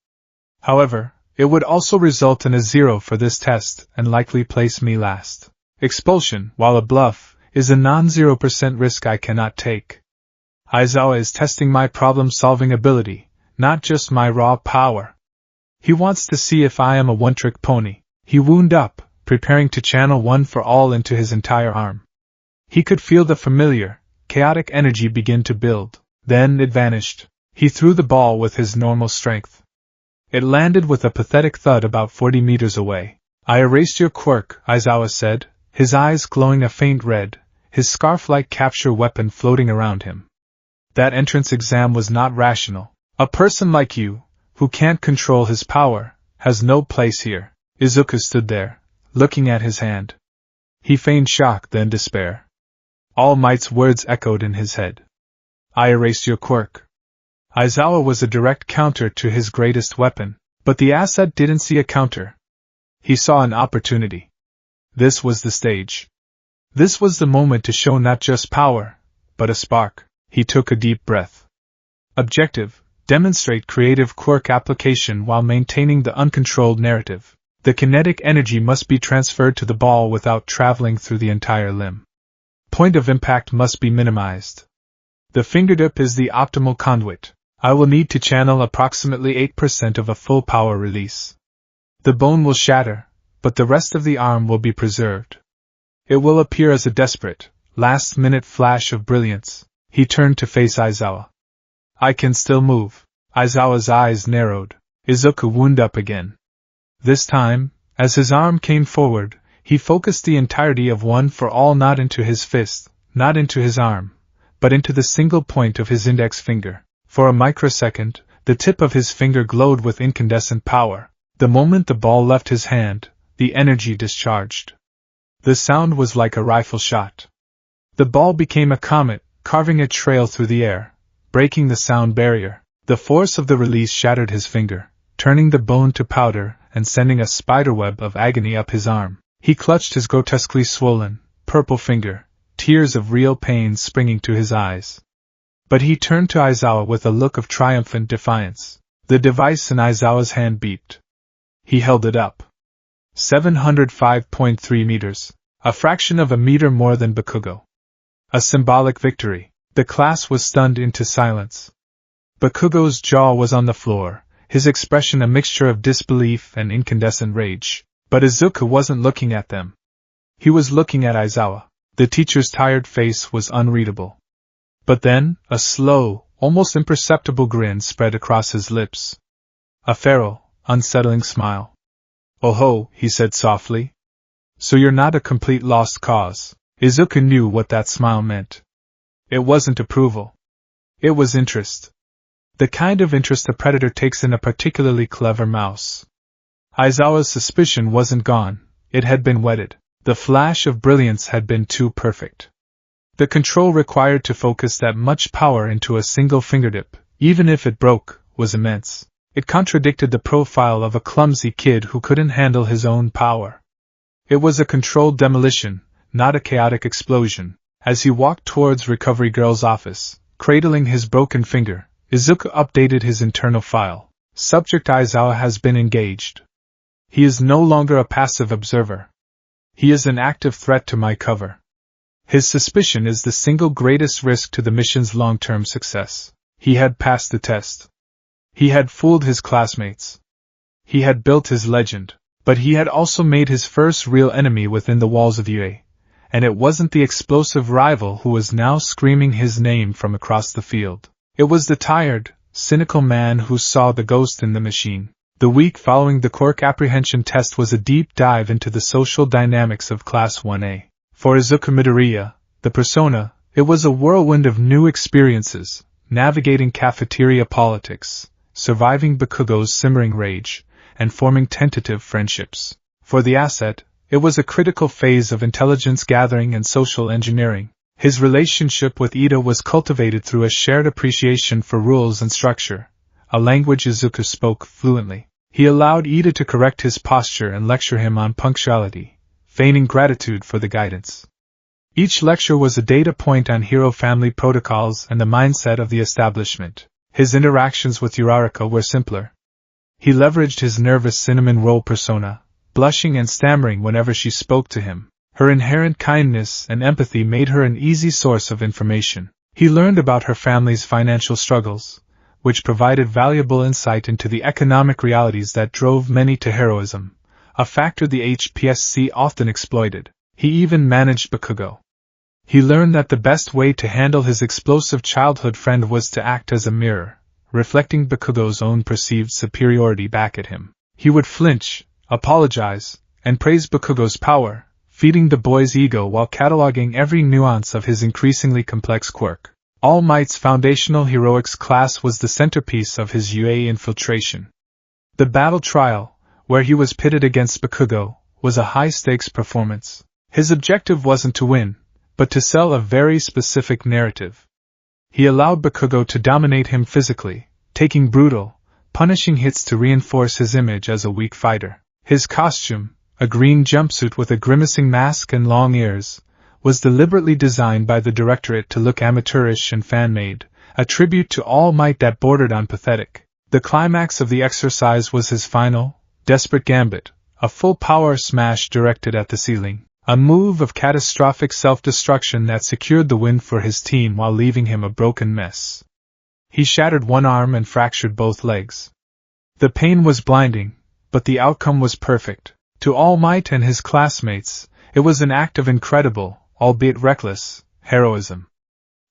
However, it would also result in a 0 for this test and likely place me last. Expulsion, while a bluff, is a non-0% risk I cannot take. Aizawa is testing my problem-solving ability, not just my raw power. He wants to see if I am a one-trick pony. He wound up, preparing to channel one for all into his entire arm. He could feel the familiar, chaotic energy begin to build. Then it vanished. He threw the ball with his normal strength. It landed with a pathetic thud about 40 meters away. I erased your quirk, Aizawa said, his eyes glowing a faint red, his scarf-like capture weapon floating around him. That entrance exam was not rational. A person like you, who can't control his power, has no place here. Izuku stood there, looking at his hand. He feigned shock, then despair. All Might's words echoed in his head. I erased your quirk. Aizawa was a direct counter to his greatest weapon, but the asset didn't see a counter. He saw an opportunity. This was the stage. This was the moment to show not just power, but a spark. He took a deep breath. Objective: demonstrate creative quirk application while maintaining the uncontrolled narrative. The kinetic energy must be transferred to the ball without traveling through the entire limb. Point of impact must be minimized. The fingertip is the optimal conduit. I will need to channel approximately 8% of a full power release. The bone will shatter, but the rest of the arm will be preserved. It will appear as a desperate, last-minute flash of brilliance. He turned to face Aizawa. I can still move. Aizawa's eyes narrowed. Izuku wound up again. This time, as his arm came forward, he focused the entirety of One for All not into his fist, not into his arm, but into the single point of his index finger. For a microsecond, the tip of his finger glowed with incandescent power. The moment the ball left his hand, the energy discharged. The sound was like a rifle shot. The ball became a comet, carving a trail through the air, breaking the sound barrier. The force of the release shattered his finger, turning the bone to powder and sending a spiderweb of agony up his arm. He clutched his grotesquely swollen, purple finger, tears of real pain springing to his eyes. But he turned to Aizawa with a look of triumphant defiance. The device in Aizawa's hand beeped. He held it up. 705.3 meters, a fraction of a meter more than Bakugo. A symbolic victory. The class was stunned into silence. Bakugo's jaw was on the floor, his expression a mixture of disbelief and incandescent rage. But Izuku wasn't looking at them. He was looking at Aizawa. The teacher's tired face was unreadable. But then, a slow, almost imperceptible grin spread across his lips. A feral, unsettling smile. "Oh ho," he said softly. "So you're not a complete lost cause." Izuku knew what that smile meant. It wasn't approval. It was interest. The kind of interest a predator takes in a particularly clever mouse. Aizawa's suspicion wasn't gone, it had been whetted. The flash of brilliance had been too perfect. The control required to focus that much power into a single fingertip, even if it broke, was immense. It contradicted the profile of a clumsy kid who couldn't handle his own power. It was a controlled demolition, not a chaotic explosion. As he walked towards Recovery Girl's office, cradling his broken finger, Izuku updated his internal file. Subject Aizawa has been engaged. He is no longer a passive observer. He is an active threat to my cover. His suspicion is the single greatest risk to the mission's long-term success. He had passed the test. He had fooled his classmates. He had built his legend, but he had also made his first real enemy within the walls of UA, and it wasn't the explosive rival who was now screaming his name from across the field. It was the tired, cynical man who saw the ghost in the machine. The week following the quirk apprehension test was a deep dive into the social dynamics of Class 1A. For Izuku Midoriya, the persona, it was a whirlwind of new experiences, navigating cafeteria politics, surviving Bakugo's simmering rage, and forming tentative friendships. For the asset, it was a critical phase of intelligence gathering and social engineering. His relationship with Ida was cultivated through a shared appreciation for rules and structure, a language Izuku spoke fluently. He allowed Ida to correct his posture and lecture him on punctuality, feigning gratitude for the guidance. Each lecture was a data point on hero family protocols and the mindset of the establishment. His interactions with Uraraka were simpler. He leveraged his nervous cinnamon roll persona, blushing and stammering whenever she spoke to him. Her inherent kindness and empathy made her an easy source of information. He learned about her family's financial struggles, which provided valuable insight into the economic realities that drove many to heroism, a factor the HPSC often exploited. He even managed Bakugo. He learned that the best way to handle his explosive childhood friend was to act as a mirror, reflecting Bakugo's own perceived superiority back at him. He would flinch, apologize, and praise Bakugo's power, feeding the boy's ego while cataloging every nuance of his increasingly complex quirk. All Might's foundational heroics class was the centerpiece of his UA infiltration. The battle trial, where he was pitted against Bakugo, was a high-stakes performance. His objective wasn't to win, but to sell a very specific narrative. He allowed Bakugo to dominate him physically, taking brutal, punishing hits to reinforce his image as a weak fighter. His costume, a green jumpsuit with a grimacing mask and long ears, was deliberately designed by the directorate to look amateurish and fan-made, a tribute to All Might that bordered on pathetic. The climax of the exercise was his final, desperate gambit, a full-power smash directed at the ceiling, a move of catastrophic self-destruction that secured the win for his team while leaving him a broken mess. He shattered one arm and fractured both legs. The pain was blinding, but the outcome was perfect. To All Might and his classmates, it was an act of incredible, albeit reckless, heroism.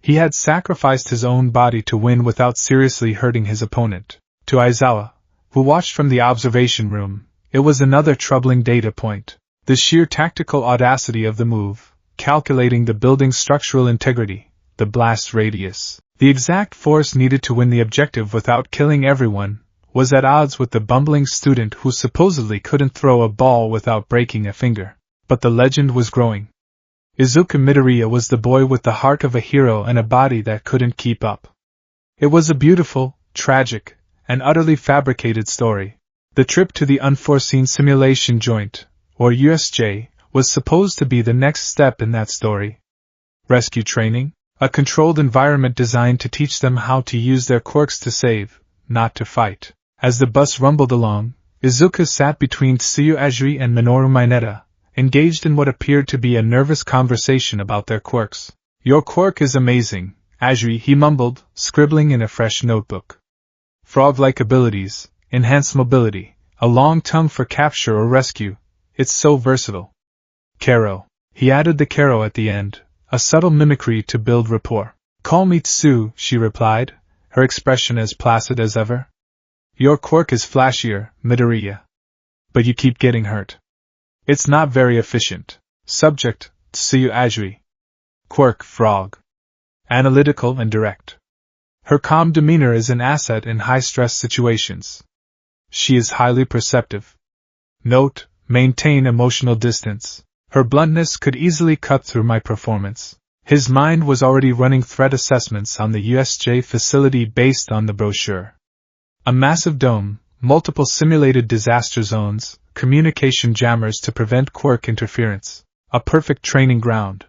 He had sacrificed his own body to win without seriously hurting his opponent. To Aizawa, who watched from the observation room, it was another troubling data point. The sheer tactical audacity of the move, calculating the building's structural integrity, the blast radius, the exact force needed to win the objective without killing everyone, was at odds with the bumbling student who supposedly couldn't throw a ball without breaking a finger. But the legend was growing. Izuku Midoriya was the boy with the heart of a hero and a body that couldn't keep up. It was a beautiful, tragic, and utterly fabricated story. The trip to the unforeseen simulation joint, or USJ, was supposed to be the next step in that story. Rescue training? A controlled environment designed to teach them how to use their quirks to save, not to fight. As the bus rumbled along, Izuku sat between Tsuyu Ajiri and Minoru Mineta, engaged in what appeared to be a nervous conversation about their quirks. "Your quirk is amazing, Ajiri," he mumbled, scribbling in a fresh notebook. "Frog-like abilities, enhanced mobility, a long tongue for capture or rescue, it's so versatile. Kero." He added the Kero at the end, a subtle mimicry to build rapport. "Call me Tsu," she replied, her expression as placid as ever. "Your quirk is flashier, Midoriya. But you keep getting hurt. It's not very efficient." Subject, Tsuyu Ajiri. Quirk, frog. Analytical and direct. Her calm demeanor is an asset in high-stress situations. She is highly perceptive. Note, maintain emotional distance. Her bluntness could easily cut through my performance. His mind was already running threat assessments on the USJ facility based on the brochure. A massive dome, multiple simulated disaster zones, communication jammers to prevent quirk interference, a perfect training ground,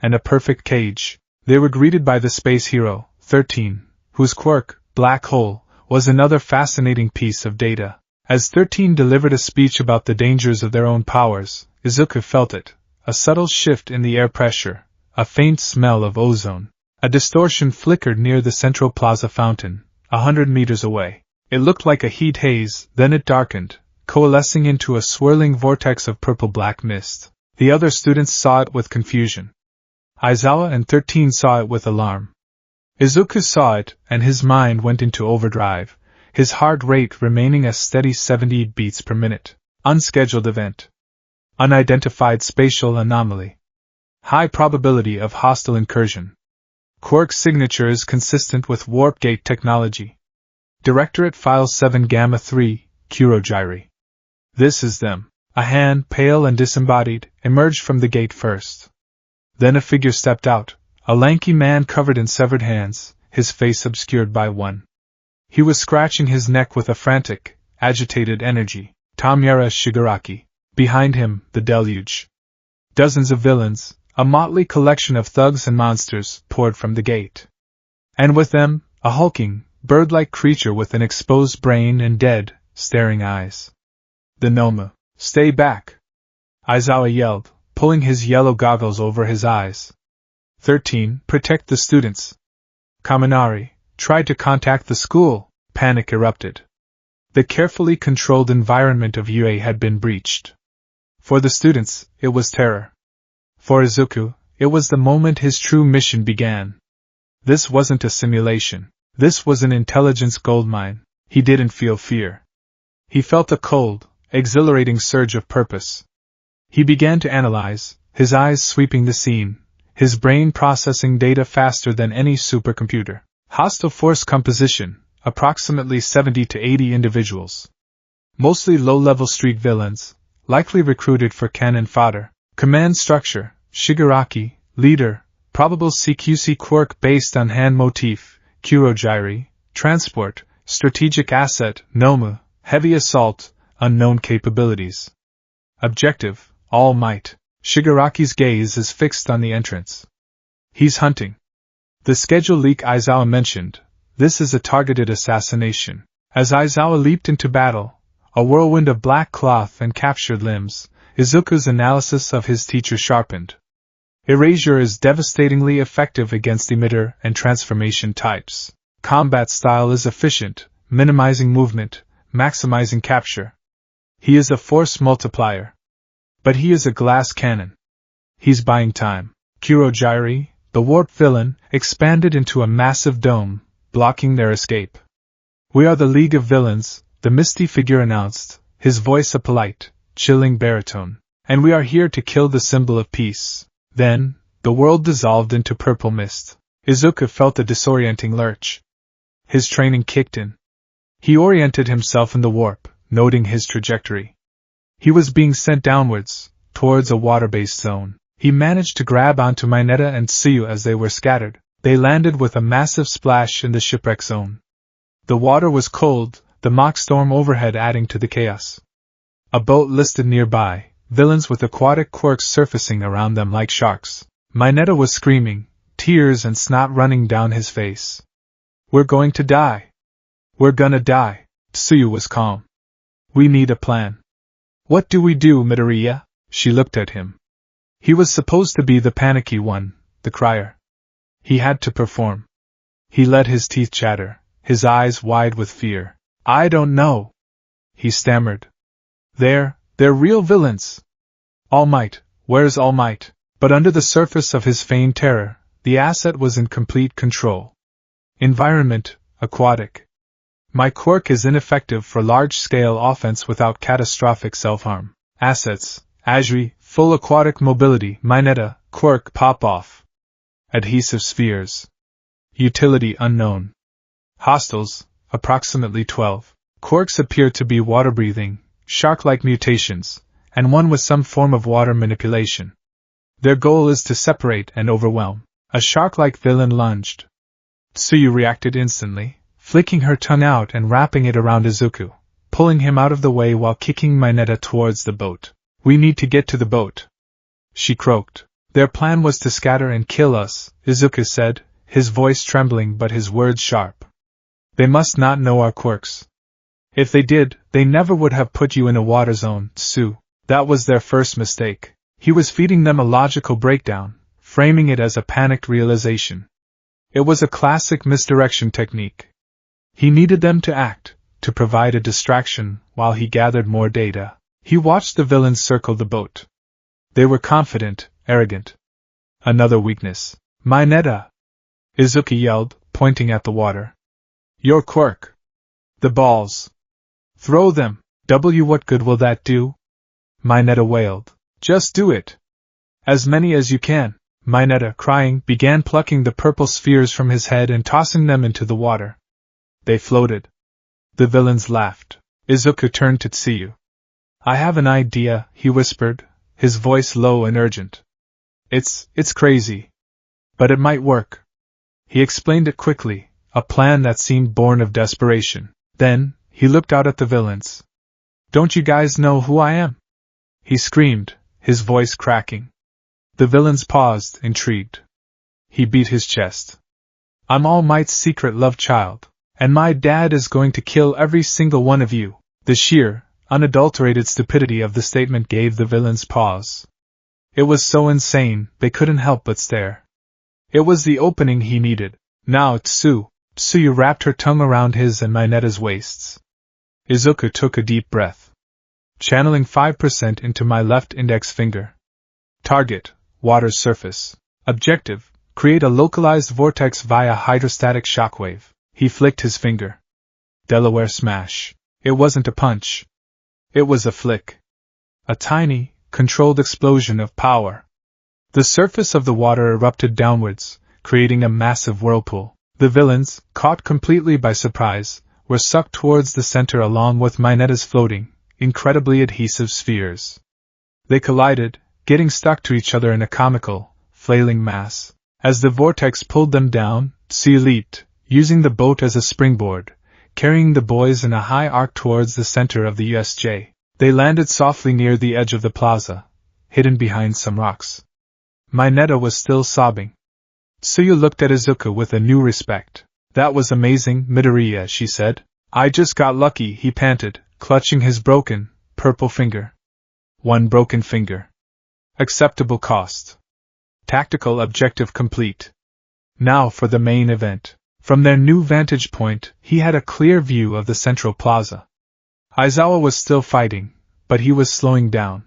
and a perfect cage. They were greeted by the space hero, 13, whose quirk, Black Hole, was another fascinating piece of data. As 13 delivered a speech about the dangers of their own powers, Izuku felt it, a subtle shift in the air pressure, a faint smell of ozone. A distortion flickered near the Central Plaza fountain, 100 meters away. It looked like a heat haze, then it darkened, coalescing into a swirling vortex of purple-black mist. The other students saw it with confusion. Aizawa and 13 saw it with alarm. Izuku saw it, and his mind went into overdrive, his heart rate remaining a steady 70 beats per minute. Unscheduled event. Unidentified spatial anomaly. High probability of hostile incursion. Quirk signature is consistent with warp gate technology. Directorate File 7 Gamma 3, Kurogyri. This is them. A hand, pale and disembodied, emerged from the gate first. Then a figure stepped out, a lanky man covered in severed hands, his face obscured by one. He was scratching his neck with a frantic, agitated energy. Tamyara Shigaraki. Behind him, the deluge. Dozens of villains, a motley collection of thugs and monsters, poured from the gate. And with them, a hulking, bird-like creature with an exposed brain and dead, staring eyes. The Nomu. "Stay back!" Aizawa yelled, pulling his yellow goggles over his eyes. 13. Protect the students. Kaminari, tried to contact the school. Panic erupted. The carefully controlled environment of UA had been breached. For the students, it was terror. For Izuku, it was the moment his true mission began. This wasn't a simulation. This was an intelligence goldmine. He didn't feel fear. He felt a cold, exhilarating surge of purpose. He began to analyze, his eyes sweeping the scene, his brain processing data faster than any supercomputer. Hostile force composition, approximately 70 to 80 individuals. Mostly low-level street villains, likely recruited for cannon fodder. Command structure, Shigaraki, leader, probable CQC quirk based on hand motif, Kurogyri, transport, strategic asset, Nomu, heavy assault, unknown capabilities. Objective, All Might. Shigaraki's gaze is fixed on the entrance. He's hunting. The schedule leak Aizawa mentioned, this is a targeted assassination. As Aizawa leaped into battle, a whirlwind of black cloth and captured limbs, Izuku's analysis of his teacher sharpened. Erasure is devastatingly effective against emitter and transformation types. Combat style is efficient, minimizing movement, maximizing capture. He is a force multiplier. But he is a glass cannon. He's buying time. Kurogiri, the warp villain, expanded into a massive dome, blocking their escape. We are the League of Villains, the misty figure announced, his voice a polite, chilling baritone. And we are here to kill the symbol of peace. Then, the world dissolved into purple mist. Izuku felt a disorienting lurch. His training kicked in. He oriented himself in the warp, noting his trajectory. He was being sent downwards, towards a water-based zone. He managed to grab onto Mineta and Tsuyu as they were scattered. They landed with a massive splash in the shipwreck zone. The water was cold, the mock storm overhead adding to the chaos. A boat listed nearby, villains with aquatic quirks surfacing around them like sharks. Mineta was screaming, tears and snot running down his face. We're going to die. We're gonna die. Tsuyu was calm. We need a plan. What do we do, Midoriya? She looked at him. He was supposed to be the panicky one, the crier. He had to perform. He let his teeth chatter, his eyes wide with fear. I don't know. He stammered. They're real villains. All Might, where's All Might? But under the surface of his feigned terror, the asset was in complete control. Environment, aquatic. My quirk is ineffective for large-scale offense without catastrophic self-harm. Assets, Azri, full aquatic mobility, Mineta, quirk pop-off. Adhesive spheres. Utility unknown. Hostiles, approximately 12. Quirks appear to be water-breathing, shark-like mutations, and one with some form of water manipulation. Their goal is to separate and overwhelm. A shark-like villain lunged. Tsuyu reacted instantly, flicking her tongue out and wrapping it around Izuku, pulling him out of the way while kicking Mineta towards the boat. We need to get to the boat, she croaked. Their plan was to scatter and kill us, Izuku said, his voice trembling but his words sharp. They must not know our quirks. If they did, they never would have put you in a water zone, Tsu. That was their first mistake. He was feeding them a logical breakdown, framing it as a panicked realization. It was a classic misdirection technique. He needed them to act, to provide a distraction, while he gathered more data. He watched the villains circle the boat. They were confident, arrogant. Another weakness. Mineta! Izuku yelled, pointing at the water. Your quirk! The balls! Throw them! What good will that do? Mineta wailed. Just do it! As many as you can. Mineta, crying, began plucking the purple spheres from his head and tossing them into the water. They floated. The villains laughed. Izuku turned to Tsuyu. I have an idea, he whispered, his voice low and urgent. It's crazy. But it might work. He explained it quickly, a plan that seemed born of desperation. Then, he looked out at the villains. Don't you guys know who I am? He screamed, his voice cracking. The villains paused, intrigued. He beat his chest. I'm All Might's secret love child, and my dad is going to kill every single one of you. The sheer, unadulterated stupidity of the statement gave the villains pause. It was so insane, they couldn't help but stare. It was the opening he needed. Now Tsuyu wrapped her tongue around his and Mineta's waists. Izuku took a deep breath. Channeling 5% into my left index finger. Target, water's surface. Objective, create a localized vortex via hydrostatic shockwave. He flicked his finger. Delaware smash. It wasn't a punch. It was a flick. A tiny, controlled explosion of power. The surface of the water erupted downwards, creating a massive whirlpool. The villains, caught completely by surprise, were sucked towards the center along with Mineta's floating, incredibly adhesive spheres. They collided, getting stuck to each other in a comical, flailing mass. As the vortex pulled them down, Tsuyu leaped, using the boat as a springboard, carrying the boys in a high arc towards the center of the USJ. They landed softly near the edge of the plaza, hidden behind some rocks. Mineta was still sobbing. Tsuyu looked at Izuku with a new respect. That was amazing, Midoriya, she said. I just got lucky, he panted, clutching his broken, purple finger. One broken finger. Acceptable cost. Tactical objective complete. Now for the main event. From their new vantage point, he had a clear view of the central plaza. Aizawa was still fighting, but he was slowing down.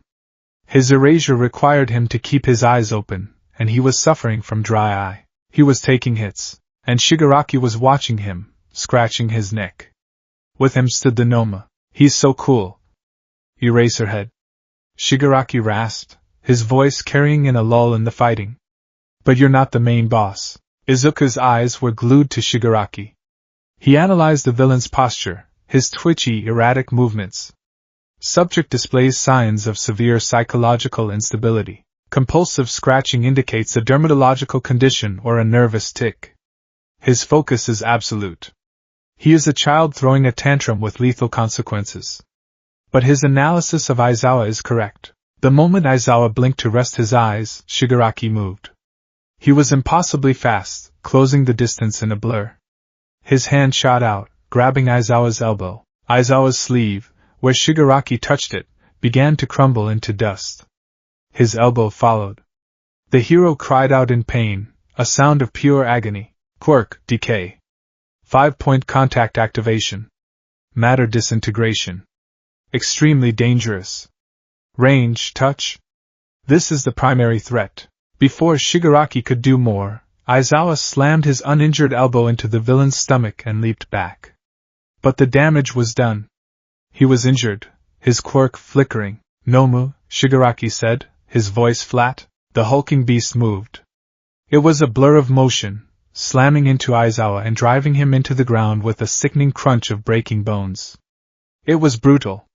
His erasure required him to keep his eyes open, and he was suffering from dry eye. He was taking hits, and Shigaraki was watching him, scratching his neck. With him stood the Noma. "He's so cool." Eraserhead. Shigaraki rasped, his voice carrying in a lull in the fighting. "But you're not the main boss." Izuku's eyes were glued to Shigaraki. He analyzed the villain's posture, his twitchy, erratic movements. Subject displays signs of severe psychological instability. Compulsive scratching indicates a dermatological condition or a nervous tic. His focus is absolute. He is a child throwing a tantrum with lethal consequences. But his analysis of Aizawa is correct. The moment Aizawa blinked to rest his eyes, Shigaraki moved. He was impossibly fast, closing the distance in a blur. His hand shot out, grabbing Aizawa's elbow. Aizawa's sleeve, where Shigaraki touched it, began to crumble into dust. His elbow followed. The hero cried out in pain, a sound of pure agony. Quirk, decay. 5-point contact activation. Matter disintegration. Extremely dangerous. Range, touch. This is the primary threat. Before Shigaraki could do more, Aizawa slammed his uninjured elbow into the villain's stomach and leaped back. But the damage was done. He was injured, his quirk flickering. "Nomu," Shigaraki said, his voice flat. The hulking beast moved. It was a blur of motion, slamming into Aizawa and driving him into the ground with a sickening crunch of breaking bones. It was brutal.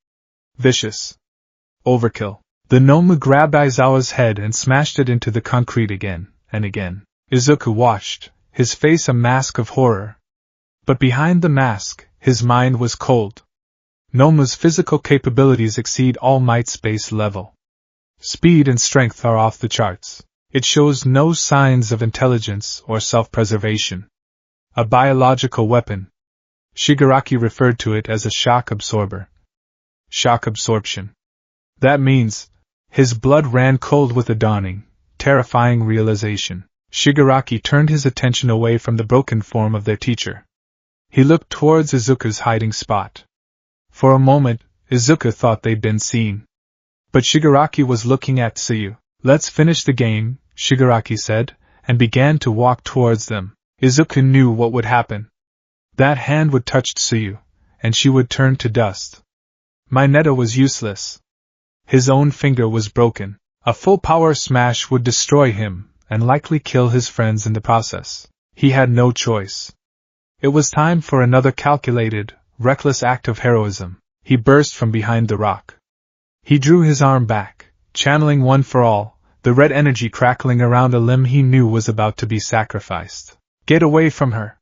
Vicious. Overkill. The Nomu grabbed Aizawa's head and smashed it into the concrete again and again. Izuku watched, his face a mask of horror. But behind the mask, his mind was cold. Nomu's physical capabilities exceed All Might's base level. Speed and strength are off the charts. It shows no signs of intelligence or self-preservation. A biological weapon. Shigaraki referred to it as a shock absorber. Shock absorption. That means, his blood ran cold with a dawning, terrifying realization. Shigaraki turned his attention away from the broken form of their teacher. He looked towards Izuku's hiding spot. For a moment, Izuku thought they'd been seen. But Shigaraki was looking at Tsuyu. "Let's finish the game," Shigaraki said, and began to walk towards them. Izuku knew what would happen. That hand would touch Tsuyu, and she would turn to dust. Mineta was useless. His own finger was broken. A full-power smash would destroy him, and likely kill his friends in the process. He had no choice. It was time for another calculated, reckless act of heroism. He burst from behind the rock. He drew his arm back, channeling One for All, the red energy crackling around a limb he knew was about to be sacrificed. "Get away from her!"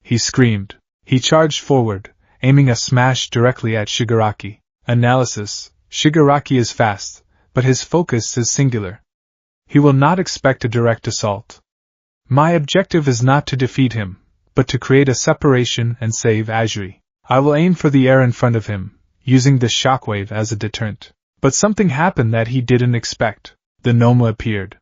he screamed. He charged forward, aiming a smash directly at Shigaraki. Analysis: Shigaraki is fast, but his focus is singular. He will not expect a direct assault. My objective is not to defeat him, but to create a separation and save Azuri. I will aim for the air in front of him, using the shockwave as a deterrent. But something happened that he didn't expect. The Noma appeared.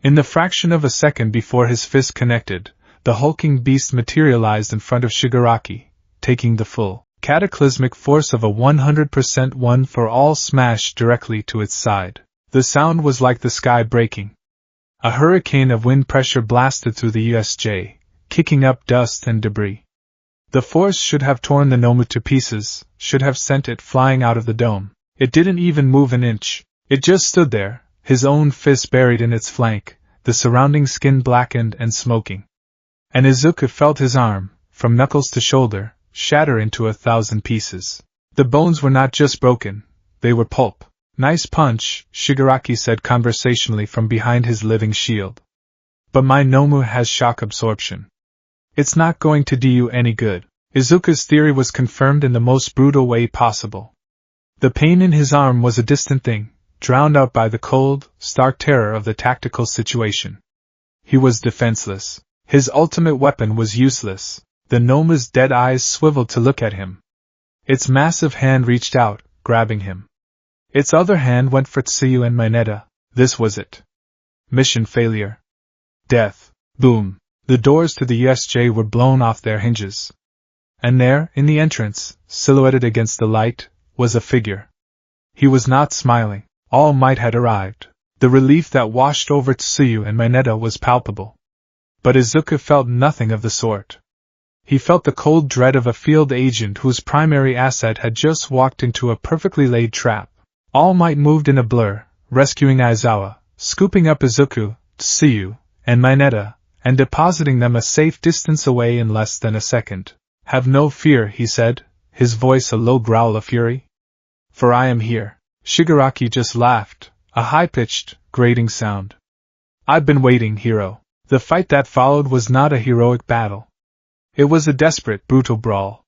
In the fraction of a second before his fist connected, the hulking beast materialized in front of Shigaraki, taking the full, cataclysmic force of a 100% One for All smash directly to its side. The sound was like the sky breaking. A hurricane of wind pressure blasted through the USJ, kicking up dust and debris. The force should have torn the Noma to pieces, should have sent it flying out of the dome. It didn't even move an inch. It just stood there, his own fist buried in its flank, the surrounding skin blackened and smoking. And Izuku felt his arm, from knuckles to shoulder, shatter into 1,000 pieces. The bones were not just broken, they were pulp. "Nice punch," Shigaraki said conversationally from behind his living shield. "But my Nomu has shock absorption. It's not going to do you any good." Izuku's theory was confirmed in the most brutal way possible. The pain in his arm was a distant thing, drowned out by the cold, stark terror of the tactical situation. He was defenseless. His ultimate weapon was useless. The Noma's dead eyes swiveled to look at him. Its massive hand reached out, grabbing him. Its other hand went for Tsuyu and Mineta. This was it. Mission failure. Death. Boom. The doors to the USJ were blown off their hinges. And there, in the entrance, silhouetted against the light, was a figure. He was not smiling. All Might had arrived. The relief that washed over Tsuyu and Mineta was palpable. But Izuku felt nothing of the sort. He felt the cold dread of a field agent whose primary asset had just walked into a perfectly laid trap. All Might moved in a blur, rescuing Aizawa, scooping up Izuku, Tsuyu, and Mineta, and depositing them a safe distance away in less than a second. "Have no fear," he said, his voice a low growl of fury. "For I am here." Shigaraki just laughed, a high-pitched, grating sound. "I've been waiting, hero." The fight that followed was not a heroic battle. It was a desperate, brutal brawl.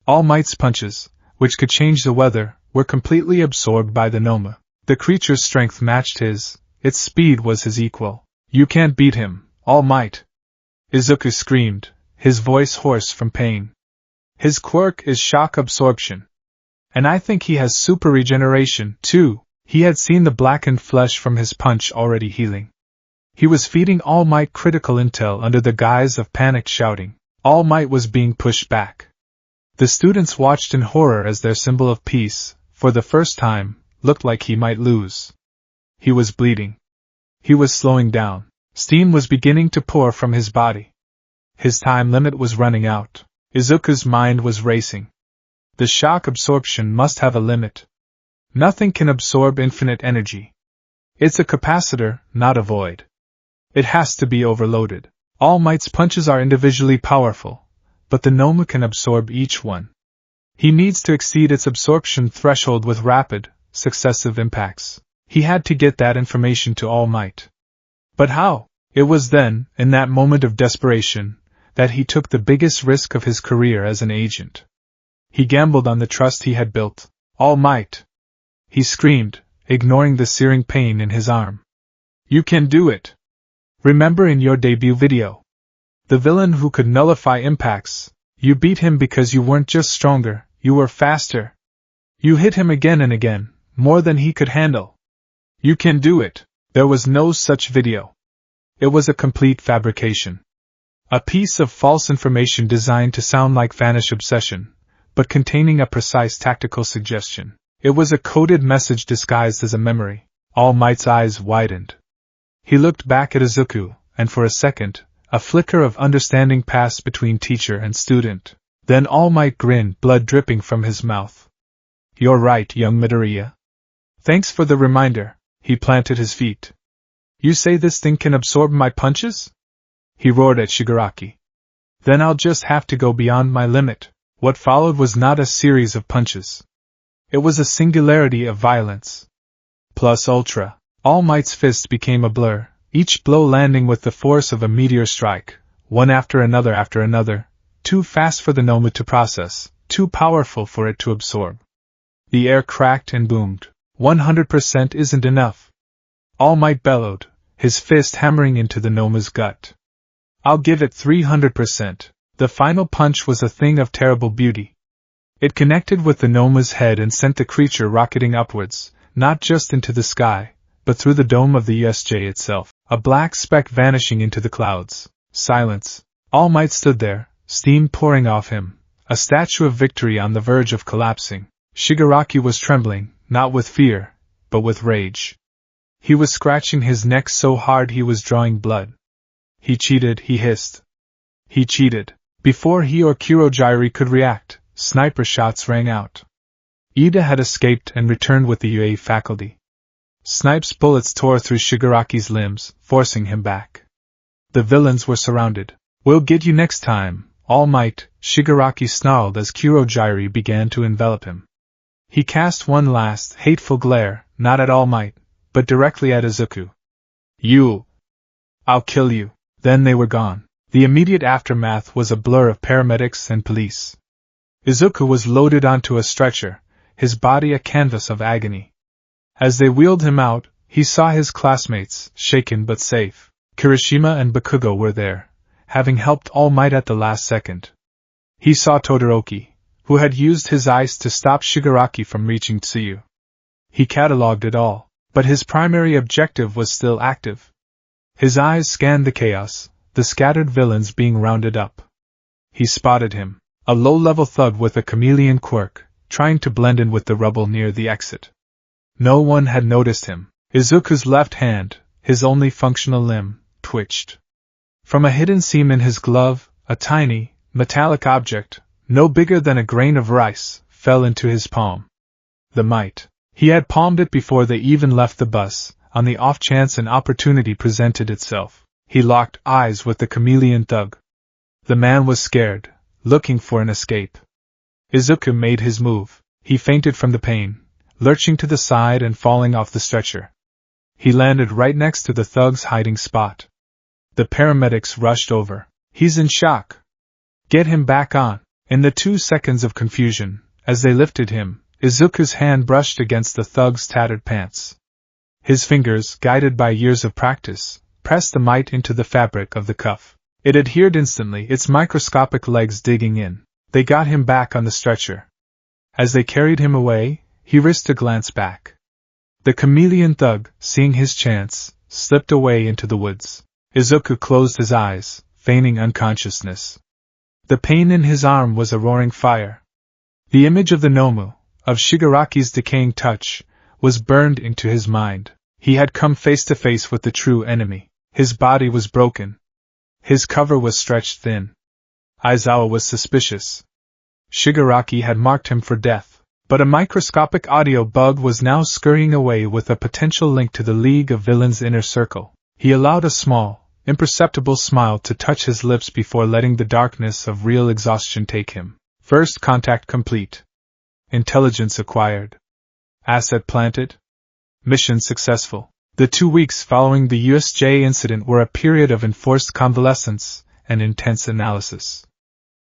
All Might's punches, which could change the weather, were completely absorbed by the Noma. The creature's strength matched his, its speed was his equal. "You can't beat him, All Might!" Izuku screamed, his voice hoarse from pain. "His quirk is shock absorption. And I think he has super regeneration, too." He had seen the blackened flesh from his punch already healing. He was feeding All Might critical intel under the guise of panicked shouting. All Might was being pushed back. The students watched in horror as their symbol of peace, for the first time, looked like he might lose. He was bleeding. He was slowing down. Steam was beginning to pour from his body. His time limit was running out. Izuku's mind was racing. The shock absorption must have a limit. Nothing can absorb infinite energy. It's a capacitor, not a void. It has to be overloaded. All Might's punches are individually powerful, but the Noma can absorb each one. He needs to exceed its absorption threshold with rapid, successive impacts. He had to get that information to All Might. But how? It was then, in that moment of desperation, that he took the biggest risk of his career as an agent. He gambled on the trust he had built. "All Might!" he screamed, ignoring the searing pain in his arm. "You can do it! Remember in your debut video? The villain who could nullify impacts. You beat him because you weren't just stronger, you were faster. You hit him again and again, more than he could handle. You can do it!" There was no such video. It was a complete fabrication. A piece of false information designed to sound like vanish obsession, but containing a precise tactical suggestion. It was a coded message disguised as a memory. All Might's eyes widened. He looked back at Izuku, and for a second, a flicker of understanding passed between teacher and student. Then All Might grinned, blood dripping from his mouth. "You're right, young Midoriya. Thanks for the reminder." He planted his feet. "You say this thing can absorb my punches?" He roared at Shigaraki. "Then I'll just have to go beyond my limit." What followed was not a series of punches. It was a singularity of violence. Plus ultra. All Might's fist became a blur, each blow landing with the force of a meteor strike, one after another, too fast for the Noma to process, too powerful for it to absorb. The air cracked and boomed. 100% isn't enough. All Might bellowed, his fist hammering into the Noma's gut. "I'll give it 300%. The final punch was a thing of terrible beauty. It connected with the Noma's head and sent the creature rocketing upwards, not just into the sky, but through the dome of the USJ itself, a black speck vanishing into the clouds. Silence. All Might stood there, steam pouring off him, a statue of victory on the verge of collapsing. Shigaraki was trembling, not with fear, but with rage. He was scratching his neck so hard he was drawing blood. "He cheated," he hissed. "He cheated." Before he or Kurojairi could react, sniper shots rang out. Ida had escaped and returned with the UA faculty. Snipe's bullets tore through Shigaraki's limbs, forcing him back. The villains were surrounded. "We'll get you next time, All Might," Shigaraki snarled as Kurojairi began to envelop him. He cast one last, hateful glare, not at All Might, but directly at Izuku. "You! I'll kill you." Then they were gone. The immediate aftermath was a blur of paramedics and police. Izuku was loaded onto a stretcher, his body a canvas of agony. As they wheeled him out, he saw his classmates, shaken but safe. Kirishima and Bakugo were there, having helped All Might at the last second. He saw Todoroki, who had used his ice to stop Shigaraki from reaching Tsuyu. He catalogued it all, but his primary objective was still active. His eyes scanned the chaos, the scattered villains being rounded up. He spotted him, a low-level thug with a chameleon quirk, trying to blend in with the rubble near the exit. No one had noticed him. Izuku's left hand, his only functional limb, twitched. From a hidden seam in his glove, a tiny, metallic object, no bigger than a grain of rice, fell into his palm. The mite. He had palmed it before they even left the bus, on the off chance an opportunity presented itself. He locked eyes with the chameleon thug. The man was scared, looking for an escape. Izuku made his move. He fainted from the pain, lurching to the side and falling off the stretcher. He landed right next to the thug's hiding spot. The paramedics rushed over. He's in shock. Get him back on. In the 2 seconds of confusion, as they lifted him, Izuku's hand brushed against the thug's tattered pants. His fingers, guided by years of practice, pressed the mite into the fabric of the cuff. It adhered instantly, its microscopic legs digging in. They got him back on the stretcher. As they carried him away, he risked a glance back. The chameleon thug, seeing his chance, slipped away into the woods. Izuku closed his eyes, feigning unconsciousness. The pain in his arm was a roaring fire. The image of the Nomu, of Shigaraki's decaying touch, was burned into his mind. He had come face to face with the true enemy. His body was broken. His cover was stretched thin. Aizawa was suspicious. Shigaraki had marked him for death, but a microscopic audio bug was now scurrying away with a potential link to the League of Villains' inner circle. He allowed a small, imperceptible smile to touch his lips before letting the darkness of real exhaustion take him. First contact complete. Intelligence acquired. Asset planted. Mission successful. The 2 weeks following the USJ incident were a period of enforced convalescence and intense analysis.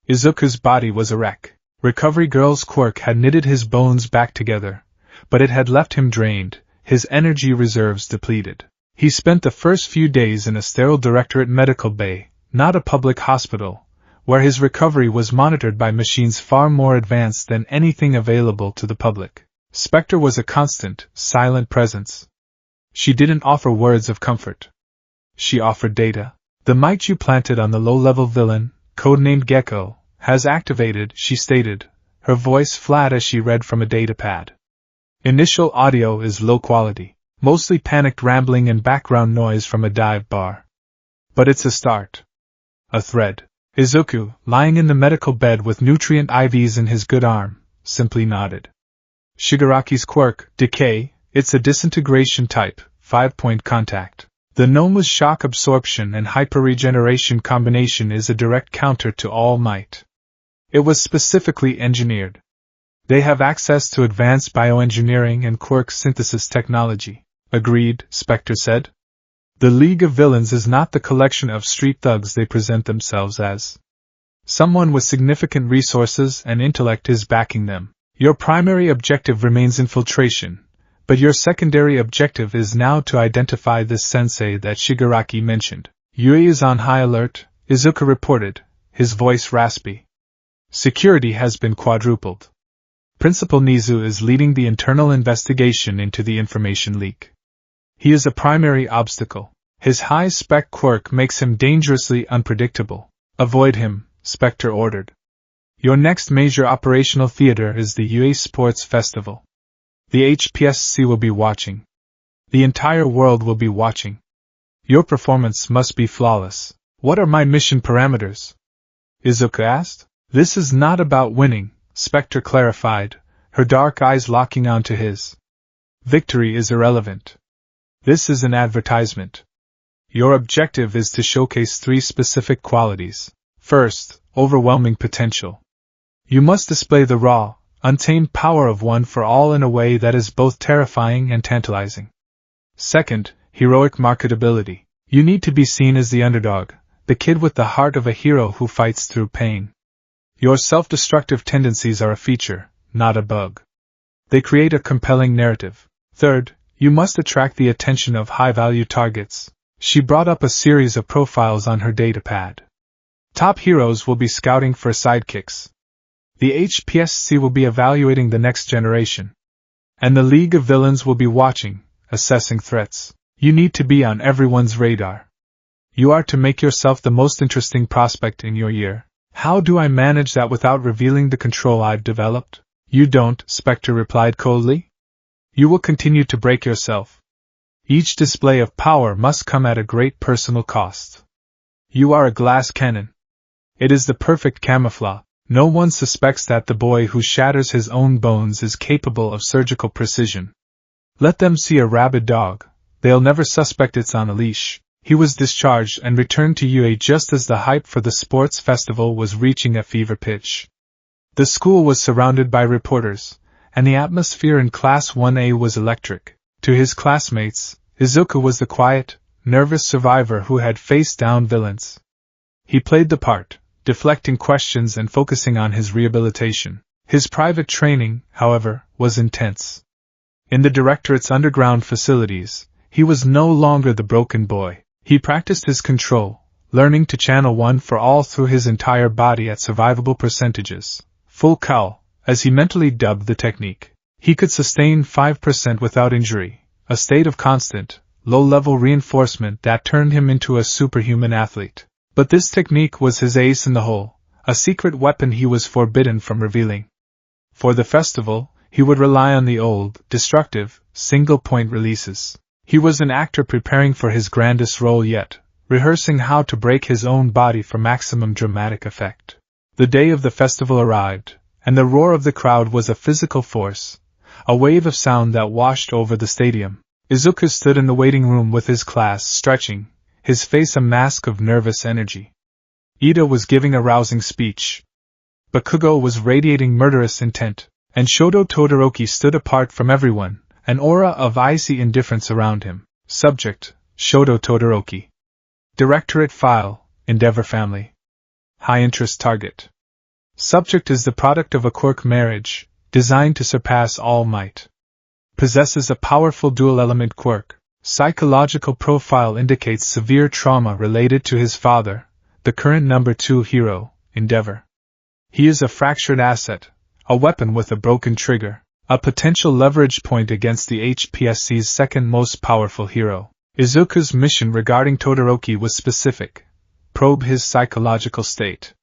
Izuku's body was a wreck. Recovery Girl's quirk had knitted his bones back together, but it had left him drained, his energy reserves depleted. He spent the first few days in a sterile directorate medical bay, not a public hospital, where his recovery was monitored by machines far more advanced than anything available to the public. Spectre was a constant, silent presence. She didn't offer words of comfort. She offered data. The mite you planted on the low-level villain, codenamed Gecko, has activated, she stated, her voice flat as she read from a datapad. Initial audio is low quality, mostly panicked rambling and background noise from a dive bar. But it's a start. A thread. Izuku, lying in the medical bed with nutrient IVs in his good arm, simply nodded. Shigaraki's quirk, Decay, it's a disintegration type, 5-point contact. The Nomu's shock absorption and hyperregeneration combination is a direct counter to all might. It was specifically engineered. They have access to advanced bioengineering and quirk synthesis technology. Agreed, Spectre said. The League of Villains is not the collection of street thugs they present themselves as. Someone with significant resources and intellect is backing them. Your primary objective remains infiltration, but your secondary objective is now to identify this sensei that Shigaraki mentioned. Yui is on high alert, Izuku reported, his voice raspy. Security has been quadrupled. Principal Nizu is leading the internal investigation into the information leak. He is a primary obstacle. His high-spec quirk makes him dangerously unpredictable. Avoid him, Spectre ordered. Your next major operational theater is the UA Sports Festival. The HPSC will be watching. The entire world will be watching. Your performance must be flawless. What are my mission parameters? Izuku asked. This is not about winning, Spectre clarified, her dark eyes locking onto his. Victory is irrelevant. This is an advertisement. Your objective is to showcase 3 specific qualities. First, overwhelming potential. You must display the raw, untamed power of One for All in a way that is both terrifying and tantalizing. Second, heroic marketability. You need to be seen as the underdog, the kid with the heart of a hero who fights through pain. Your self-destructive tendencies are a feature, not a bug. They create a compelling narrative. Third, you must attract the attention of high-value targets. She brought up a series of profiles on her datapad. Top heroes will be scouting for sidekicks. The HPSC will be evaluating the next generation. And the League of Villains will be watching, assessing threats. You need to be on everyone's radar. You are to make yourself the most interesting prospect in your year. How do I manage that without revealing the control I've developed? You don't, Spectre replied coldly. You will continue to break yourself. Each display of power must come at a great personal cost. You are a glass cannon. It is the perfect camouflage. No one suspects that the boy who shatters his own bones is capable of surgical precision. Let them see a rabid dog. They'll never suspect it's on a leash. He was discharged and returned to UA just as the hype for the sports festival was reaching a fever pitch. The school was surrounded by reporters, and the atmosphere in Class 1A was electric. To his classmates, Izuku was the quiet, nervous survivor who had faced down villains. He played the part, deflecting questions and focusing on his rehabilitation. His private training, however, was intense. In the directorate's underground facilities, he was no longer the broken boy. He practiced his control, learning to channel one for all through his entire body at survivable percentages. Full cowl, as he mentally dubbed the technique. He could sustain 5% without injury, a state of constant, low-level reinforcement that turned him into a superhuman athlete. But this technique was his ace in the hole, a secret weapon he was forbidden from revealing. For the festival, he would rely on the old, destructive, single-point releases. He was an actor preparing for his grandest role yet, rehearsing how to break his own body for maximum dramatic effect. The day of the festival arrived, and the roar of the crowd was a physical force, a wave of sound that washed over the stadium. Izuku stood in the waiting room with his class stretching, his face a mask of nervous energy. Ida was giving a rousing speech. Bakugo was radiating murderous intent, and Shoto Todoroki stood apart from everyone, an aura of icy indifference around him. Subject: Shoto Todoroki. Directorate File: Endeavor Family. High Interest Target. Subject is the product of a quirk marriage, designed to surpass all might. Possesses a powerful dual-element quirk. Psychological profile indicates severe trauma related to his father, the current number 2 hero, Endeavor. He is a fractured asset, a weapon with a broken trigger, a potential leverage point against the HPSC's second most powerful hero. Izuku's mission regarding Todoroki was specific: probe his psychological state.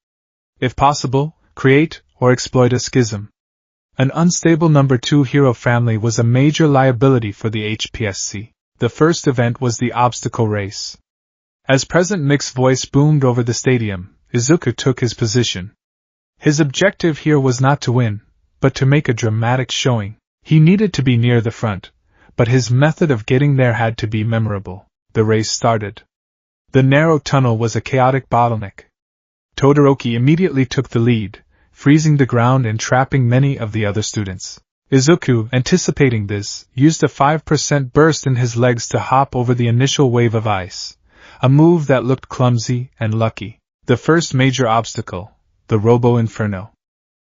If possible, create or exploit a schism. An unstable number 2 hero family was a major liability for the HPSC. The first event was the obstacle race. As President Mick's voice boomed over the stadium, Izuku took his position. His objective here was not to win, but to make a dramatic showing. He needed to be near the front, but his method of getting there had to be memorable. The race started. The narrow tunnel was a chaotic bottleneck. Todoroki immediately took the lead, freezing the ground and trapping many of the other students. Izuku, anticipating this, used a 5% burst in his legs to hop over the initial wave of ice, a move that looked clumsy and lucky. The first major obstacle, the Robo Inferno.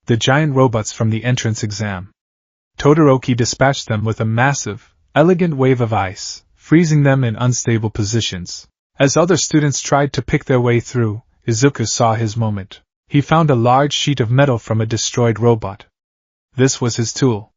The giant robots from the entrance exam. Todoroki dispatched them with a massive, elegant wave of ice, freezing them in unstable positions. As other students tried to pick their way through, Izuku saw his moment. He found a large sheet of metal from a destroyed robot. This was his tool.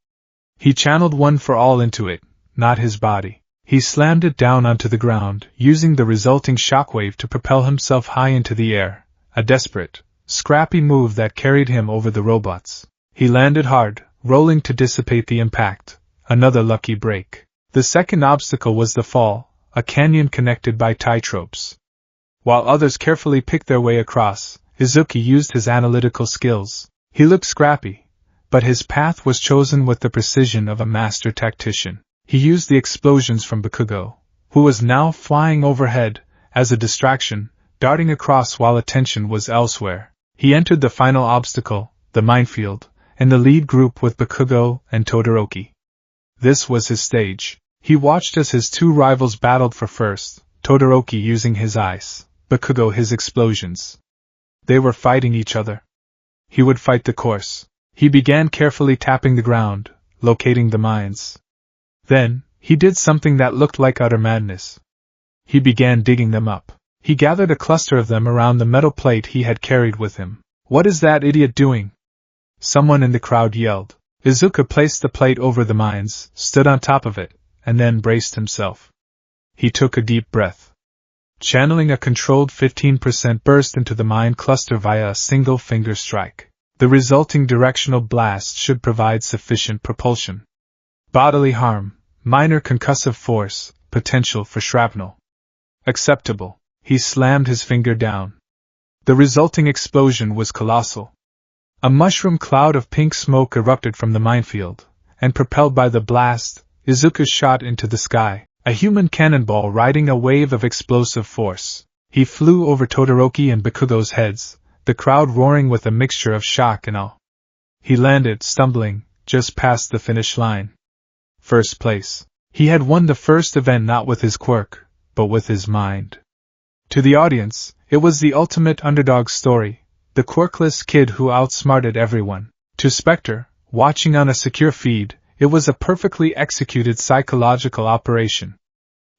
He channeled one for all into it, not his body. He slammed it down onto the ground, using the resulting shockwave to propel himself high into the air, a desperate, scrappy move that carried him over the robots. He landed hard, rolling to dissipate the impact, another lucky break. The second obstacle was the fall, a canyon connected by tight ropes. While others carefully picked their way across, Izuku used his analytical skills. He looked scrappy, but his path was chosen with the precision of a master tactician. He used the explosions from Bakugo, who was now flying overhead, as a distraction, darting across while attention was elsewhere. He entered the final obstacle, the minefield, in the lead group with Bakugo and Todoroki. This was his stage. He watched as his two rivals battled for first, Todoroki using his ice, Bakugo his explosions. They were fighting each other. He would fight the course. He began carefully tapping the ground, locating the mines. Then, he did something that looked like utter madness. He began digging them up. He gathered a cluster of them around the metal plate he had carried with him. "What is that idiot doing?" Someone in the crowd yelled. Izuku placed the plate over the mines, stood on top of it, and then braced himself. He took a deep breath. channeling a controlled 15% burst into the mind cluster via a single finger strike. The resulting directional blast should provide sufficient propulsion. Bodily harm, minor concussive force, potential for shrapnel. Acceptable. He slammed his finger down. The resulting explosion was colossal. A mushroom cloud of pink smoke erupted from the minefield, and propelled by the blast, Izuku shot into the sky, a human cannonball riding a wave of explosive force. He flew over Todoroki and Bakugo's heads, the crowd roaring with a mixture of shock and awe. He landed, stumbling, just past the finish line. First place. He had won the first event not with his quirk, but with his mind. To the audience, it was the ultimate underdog story, the quirkless kid who outsmarted everyone. To Spectre, watching on a secure feed, it was a perfectly executed psychological operation.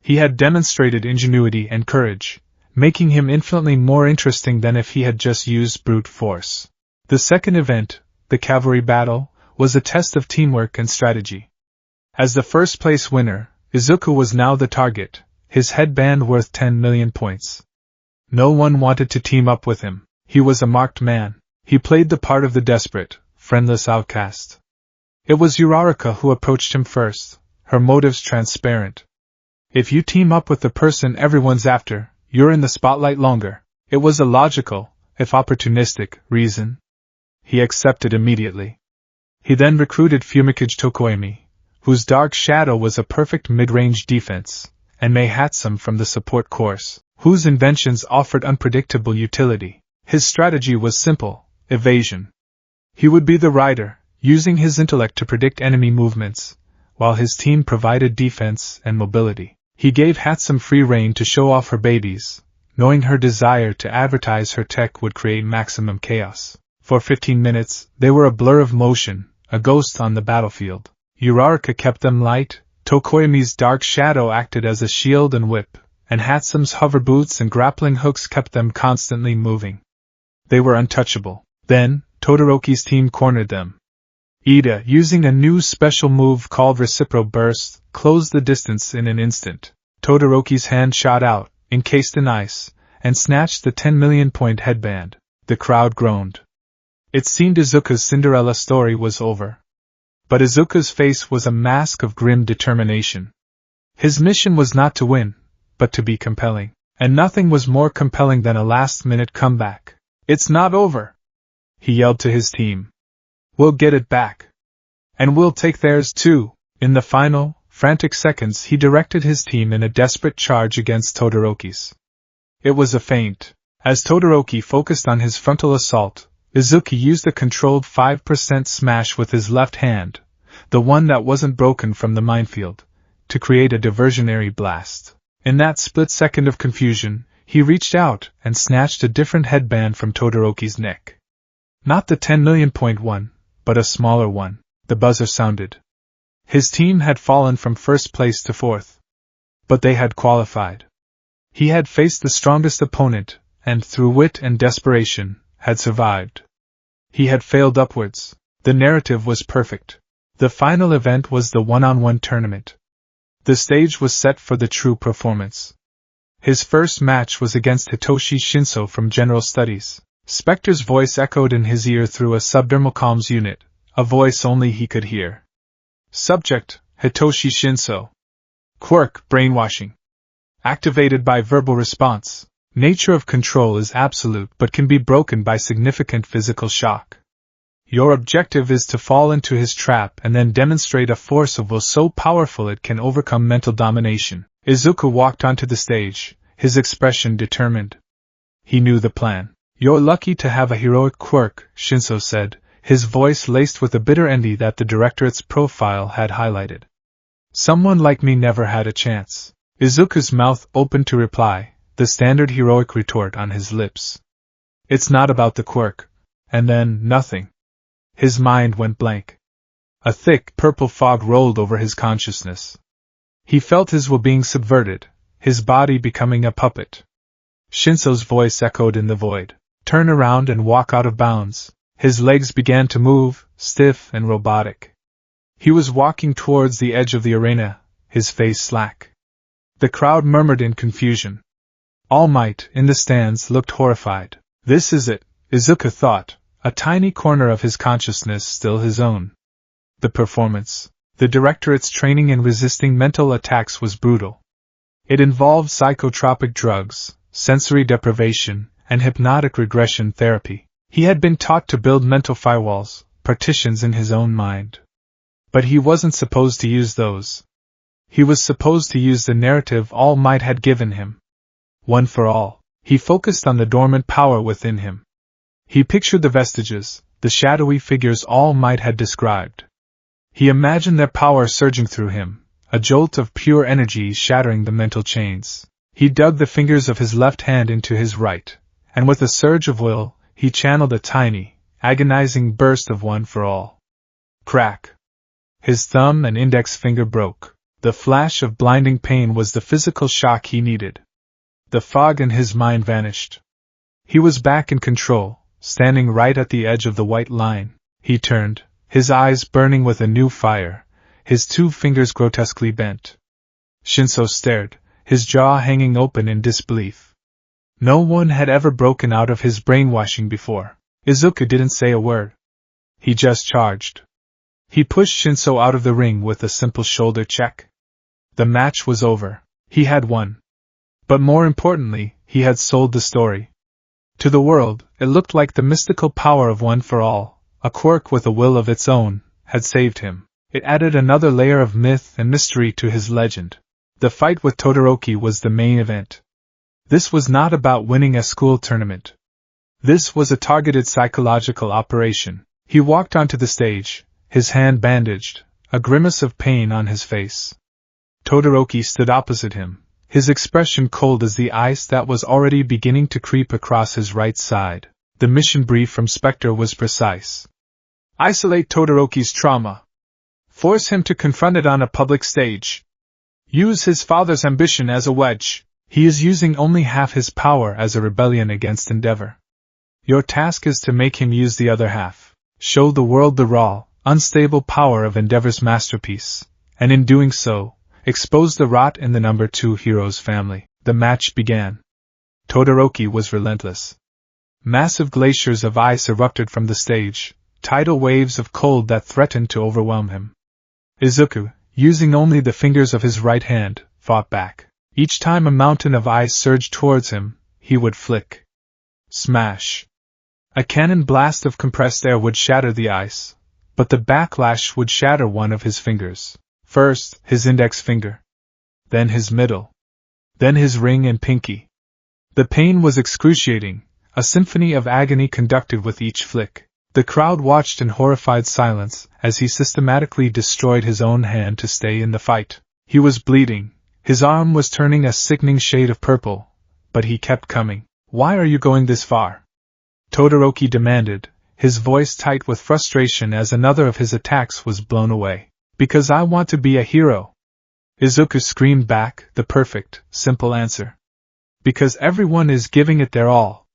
He had demonstrated ingenuity and courage, making him infinitely more interesting than if he had just used brute force. The second event, the cavalry battle, was a test of teamwork and strategy. As the first place winner, Izuku was now the target, his headband worth 10 million points. No one wanted to team up with him. He was a marked man. He played the part of the desperate, friendless outcast. It was Uraraka who approached him first, her motives transparent. If you team up with the person everyone's after, you're in the spotlight longer. It was a logical, if opportunistic, reason. He accepted immediately. He then recruited Fumikage Tokoemi, whose dark shadow was a perfect mid-range defense, and Mei Hatsum from the support course, whose inventions offered unpredictable utility. His strategy was simple: evasion. He would be the rider, using his intellect to predict enemy movements, while his team provided defense and mobility. He gave Hatsum free rein to show off her babies, knowing her desire to advertise her tech would create maximum chaos. For 15 minutes, they were a blur of motion, a ghost on the battlefield. Uraraka kept them light, Tokoemi's dark shadow acted as a shield and whip, and Hatsum's hover boots and grappling hooks kept them constantly moving. They were untouchable. Then, Todoroki's team cornered them. Ida, using a new special move called Recipro Burst, closed the distance in an instant. Todoroki's hand shot out, encased in ice, and snatched the 10 million point headband. The crowd groaned. It seemed Izuku's Cinderella story was over. But Izuku's face was a mask of grim determination. His mission was not to win, but to be compelling. And nothing was more compelling than a last-minute comeback. "It's not over!" he yelled to his team. "We'll get it back. And we'll take theirs too." In the final, frantic seconds he directed his team in a desperate charge against Todoroki's. It was a feint. As Todoroki focused on his frontal assault, Izuku used a controlled 5% smash with his left hand, the one that wasn't broken from the minefield, to create a diversionary blast. In that split second of confusion, he reached out and snatched a different headband from Todoroki's neck. Not the 10 million point one, but a smaller one. The buzzer sounded. His team had fallen from first place to fourth. But they had qualified. He had faced the strongest opponent, and through wit and desperation, had survived. He had failed upwards. The narrative was perfect. The final event was the one-on-one tournament. The stage was set for the true performance. His first match was against Hitoshi Shinso from General Studies. Spectre's voice echoed in his ear through a subdermal comms unit, a voice only he could hear. Subject, Hitoshi Shinso. Quirk, brainwashing. Activated by verbal response. Nature of control is absolute but can be broken by significant physical shock. Your objective is to fall into his trap and then demonstrate a force of will so powerful it can overcome mental domination. Izuku walked onto the stage, his expression determined. He knew the plan. "You're lucky to have a heroic quirk," Shinso said, his voice laced with a bitter envy that the directorate's profile had highlighted. "Someone like me never had a chance." Izuku's mouth opened to reply, the standard heroic retort on his lips. "It's not about the quirk." And then, nothing. His mind went blank. A thick, purple fog rolled over his consciousness. He felt his will being subverted, his body becoming a puppet. Shinso's voice echoed in the void. "Turn around and walk out of bounds." His legs began to move, stiff and robotic. He was walking towards the edge of the arena, his face slack. The crowd murmured in confusion. All Might, in the stands, looked horrified. This is it, Izuku thought, a tiny corner of his consciousness still his own. The performance. The directorate's training in resisting mental attacks was brutal. It involved psychotropic drugs, sensory deprivation, and hypnotic regression therapy. He had been taught to build mental firewalls, partitions in his own mind. But he wasn't supposed to use those. He was supposed to use the narrative All Might had given him. One for all. He focused on the dormant power within him. He pictured the vestiges, the shadowy figures All Might had described. He imagined their power surging through him, a jolt of pure energy shattering the mental chains. He dug the fingers of his left hand into his right, and with a surge of will, he channeled a tiny, agonizing burst of One for All. Crack! His thumb and index finger broke. The flash of blinding pain was the physical shock he needed. The fog in his mind vanished. He was back in control, standing right at the edge of the white line. He turned, his eyes burning with a new fire, his 2 fingers grotesquely bent. Shinso stared, his jaw hanging open in disbelief. No one had ever broken out of his brainwashing before. Izuku didn't say a word. He just charged. He pushed Shinso out of the ring with a simple shoulder check. The match was over. He had won. But more importantly, he had sold the story. To the world, it looked like the mystical power of One for All, a quirk with a will of its own, had saved him. It added another layer of myth and mystery to his legend. The fight with Todoroki was the main event. This was not about winning a school tournament. This was a targeted psychological operation. He walked onto the stage, his hand bandaged, a grimace of pain on his face. Todoroki stood opposite him, his expression cold as the ice that was already beginning to creep across his right side. The mission brief from Spectre was precise. Isolate Todoroki's trauma. Force him to confront it on a public stage. Use his father's ambition as a wedge. He is using only half his power as a rebellion against Endeavor. Your task is to make him use the other half. Show the world the raw, unstable power of Endeavor's masterpiece, and in doing so, expose the rot in the number 2 hero's family. The match began. Todoroki was relentless. Massive glaciers of ice erupted from the stage, tidal waves of cold that threatened to overwhelm him. Izuku, using only the fingers of his right hand, fought back. Each time a mountain of ice surged towards him, he would flick. Smash! A cannon blast of compressed air would shatter the ice, but the backlash would shatter one of his fingers. First, his index finger. Then his middle. Then his ring and pinky. The pain was excruciating, a symphony of agony conducted with each flick. The crowd watched in horrified silence as he systematically destroyed his own hand to stay in the fight. He was bleeding. His arm was turning a sickening shade of purple, but he kept coming. Why are you going this far? Todoroki demanded, his voice tight with frustration as another of his attacks was blown away. Because I want to be a hero. Izuku screamed back, the perfect, simple answer. Because everyone is giving it their all.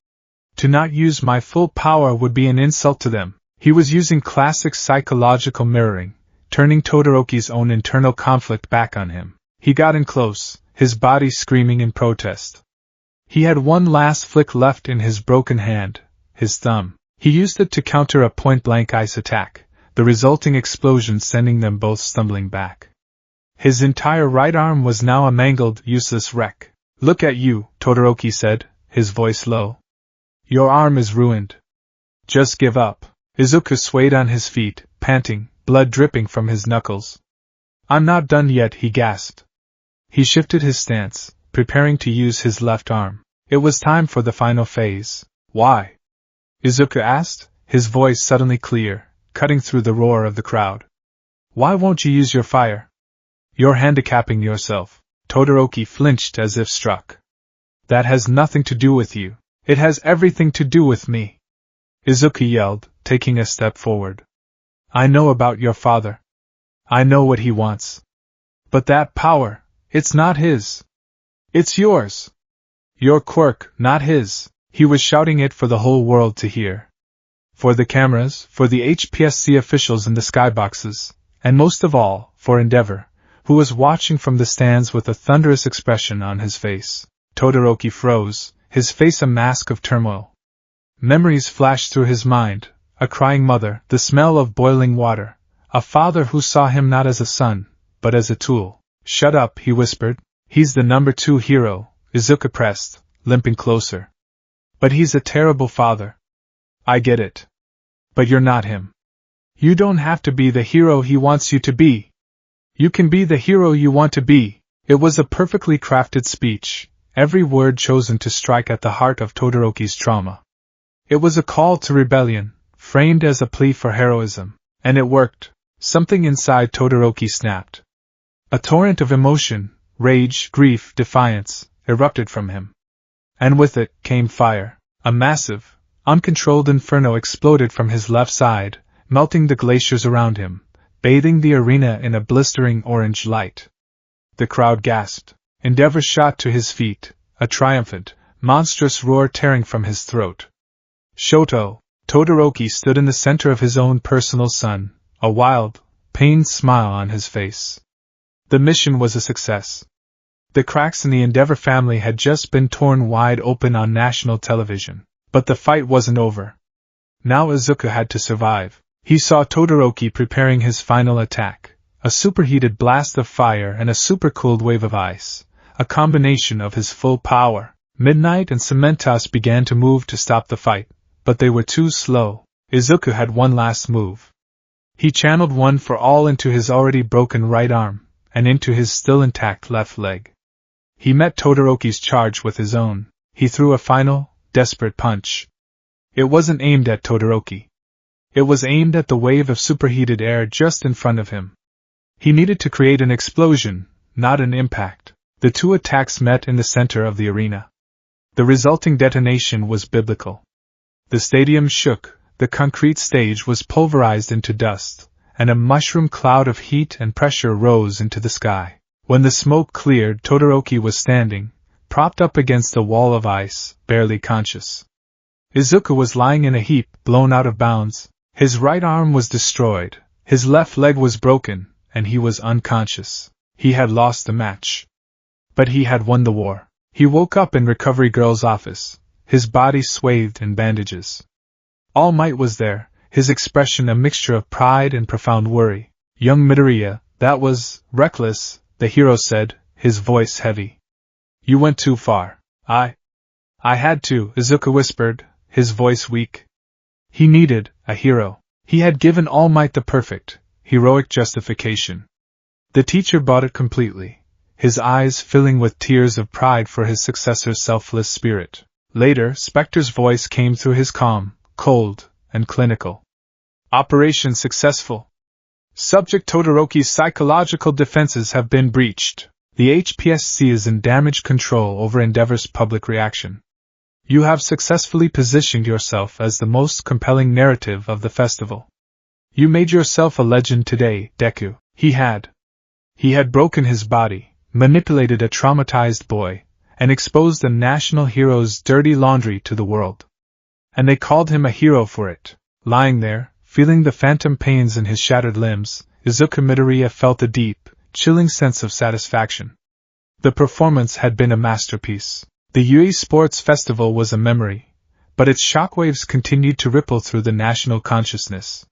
To not use my full power would be an insult to them. He was using classic psychological mirroring, turning Todoroki's own internal conflict back on him. He got in close, his body screaming in protest. He had one last flick left in his broken hand, his thumb. He used it to counter a point-blank ice attack, the resulting explosion sending them both stumbling back. His entire right arm was now a mangled, useless wreck. Look at you, Todoroki said, his voice low. Your arm is ruined. Just give up. Izuku swayed on his feet, panting, blood dripping from his knuckles. I'm not done yet, he gasped. He shifted his stance, preparing to use his left arm. It was time for the final phase. Why? Izuku asked, his voice suddenly clear, cutting through the roar of the crowd. Why won't you use your fire? You're handicapping yourself. Todoroki flinched as if struck. That has nothing to do with you. It has everything to do with me. Izuku yelled, taking a step forward. I know about your father. I know what he wants. But that power, it's not his. It's yours. Your quirk, not his. He was shouting it for the whole world to hear. For the cameras, for the HPSC officials in the skyboxes, and most of all, for Endeavor, who was watching from the stands with a thunderous expression on his face. Todoroki froze, his face a mask of turmoil. Memories flashed through his mind, a crying mother, the smell of boiling water, a father who saw him not as a son, but as a tool. "Shut up," he whispered. "He's the number 2 hero," Izuku pressed, limping closer. "But he's a terrible father." "I get it. But you're not him. You don't have to be the hero he wants you to be. You can be the hero you want to be." It was a perfectly crafted speech, every word chosen to strike at the heart of Todoroki's trauma. It was a call to rebellion, framed as a plea for heroism, and it worked. Something inside Todoroki snapped. A torrent of emotion, rage, grief, defiance, erupted from him. And with it came fire. A massive, uncontrolled inferno exploded from his left side, melting the glaciers around him, bathing the arena in a blistering orange light. The crowd gasped. Endeavor shot to his feet, a triumphant, monstrous roar tearing from his throat. Shoto, Todoroki stood in the center of his own personal sun, a wild, pained smile on his face. The mission was a success. The cracks in the Endeavor family had just been torn wide open on national television. But the fight wasn't over. Now Izuku had to survive. He saw Todoroki preparing his final attack, a superheated blast of fire and a supercooled wave of ice, a combination of his full power. Midnight and Cementos began to move to stop the fight, but they were too slow. Izuku had one last move. He channeled one for all into his already broken right arm, and into his still intact left leg. He met Todoroki's charge with his own. He threw a final, desperate punch. It wasn't aimed at Todoroki. It was aimed at the wave of superheated air just in front of him. He needed to create an explosion, not an impact. The two attacks met in the center of the arena. The resulting detonation was biblical. The stadium shook, the concrete stage was pulverized into dust, and a mushroom cloud of heat and pressure rose into the sky. When the smoke cleared, Todoroki was standing, propped up against a wall of ice, barely conscious. Izuku was lying in a heap, blown out of bounds. His right arm was destroyed, his left leg was broken, and he was unconscious. He had lost the match. But he had won the war. He woke up in Recovery Girl's office, his body swathed in bandages. All Might was there, his expression a mixture of pride and profound worry. "Young Midoriya, that was reckless," the hero said, his voice heavy. "You went too far." I had to," Izuku whispered, his voice weak. He needed a hero. He had given All Might the perfect, heroic justification. The teacher bought it completely, his eyes filling with tears of pride for his successor's selfless spirit. Later, Spectre's voice came through his calm, cold, and clinical. "Operation successful. Subject Todoroki's psychological defenses have been breached. The HPSC is in damage control over Endeavor's public reaction. You have successfully positioned yourself as the most compelling narrative of the festival. You made yourself a legend today, Deku." He had broken his body, manipulated a traumatized boy, and exposed the national hero's dirty laundry to the world. And they called him a hero for it. Lying there, feeling the phantom pains in his shattered limbs, Izuku Midoriya felt a deep, chilling sense of satisfaction. The performance had been a masterpiece. The Yui Sports Festival was a memory, but its shockwaves continued to ripple through the national consciousness.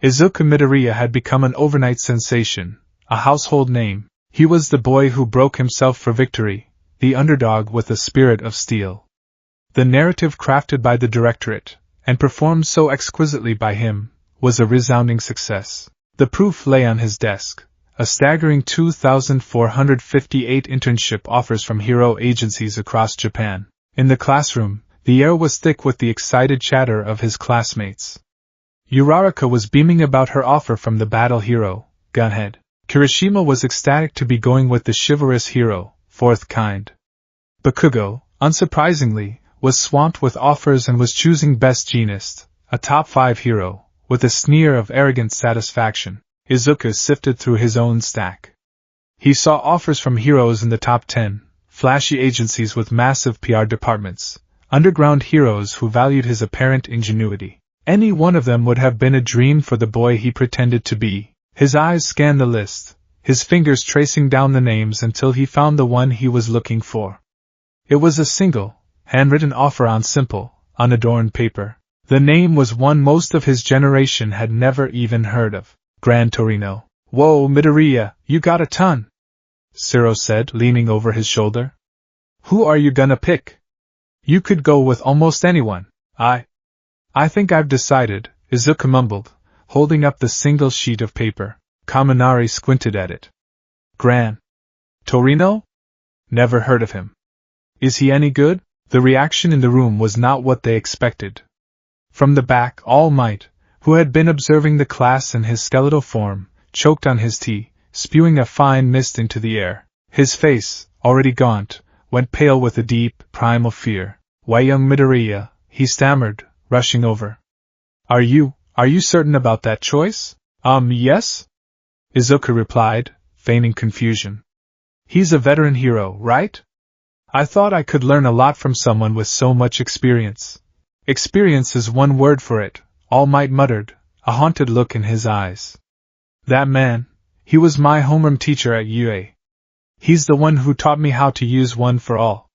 Izuku Midoriya had become an overnight sensation, a household name. He was the boy who broke himself for victory, the underdog with a spirit of steel. The narrative crafted by the directorate, and performed so exquisitely by him, was a resounding success. The proof lay on his desk. A staggering 2,458 internship offers from hero agencies across Japan. In the classroom, the air was thick with the excited chatter of his classmates. Uraraka was beaming about her offer from the battle hero, Gunhead. Kirishima was ecstatic to be going with the chivalrous hero, fourth kind. Bakugo, unsurprisingly, was swamped with offers and was choosing best genist, a top 5 hero, with a sneer of arrogant satisfaction. Izuku sifted through his own stack. He saw offers from heroes in the top 10, flashy agencies with massive PR departments, underground heroes who valued his apparent ingenuity. Any one of them would have been a dream for the boy he pretended to be. His eyes scanned the list, his fingers tracing down the names until he found the one he was looking for. It was a single, handwritten offer on simple, unadorned paper. The name was one most of his generation had never even heard of. Gran Torino. Whoa, Midoriya, you got a ton, Ciro said, leaning over his shoulder. Who are you gonna pick? You could go with almost anyone. I think I've decided, Izuku mumbled, holding up the single sheet of paper. Kaminari squinted at it. Gran Torino? Never heard of him. Is he any good? The reaction in the room was not what they expected. From the back, All Might, who had been observing the class in his skeletal form, choked on his tea, spewing a fine mist into the air. His face, already gaunt, went pale with a deep, primal fear. Why, young Midoriya, he stammered, rushing over. Are you certain about that choice? Yes? Izuku replied, feigning confusion. He's a veteran hero, right? I thought I could learn a lot from someone with so much experience. Experience is one word for it, All Might muttered, a haunted look in his eyes. That man, he was my homeroom teacher at UA. He's the one who taught me how to use one for all.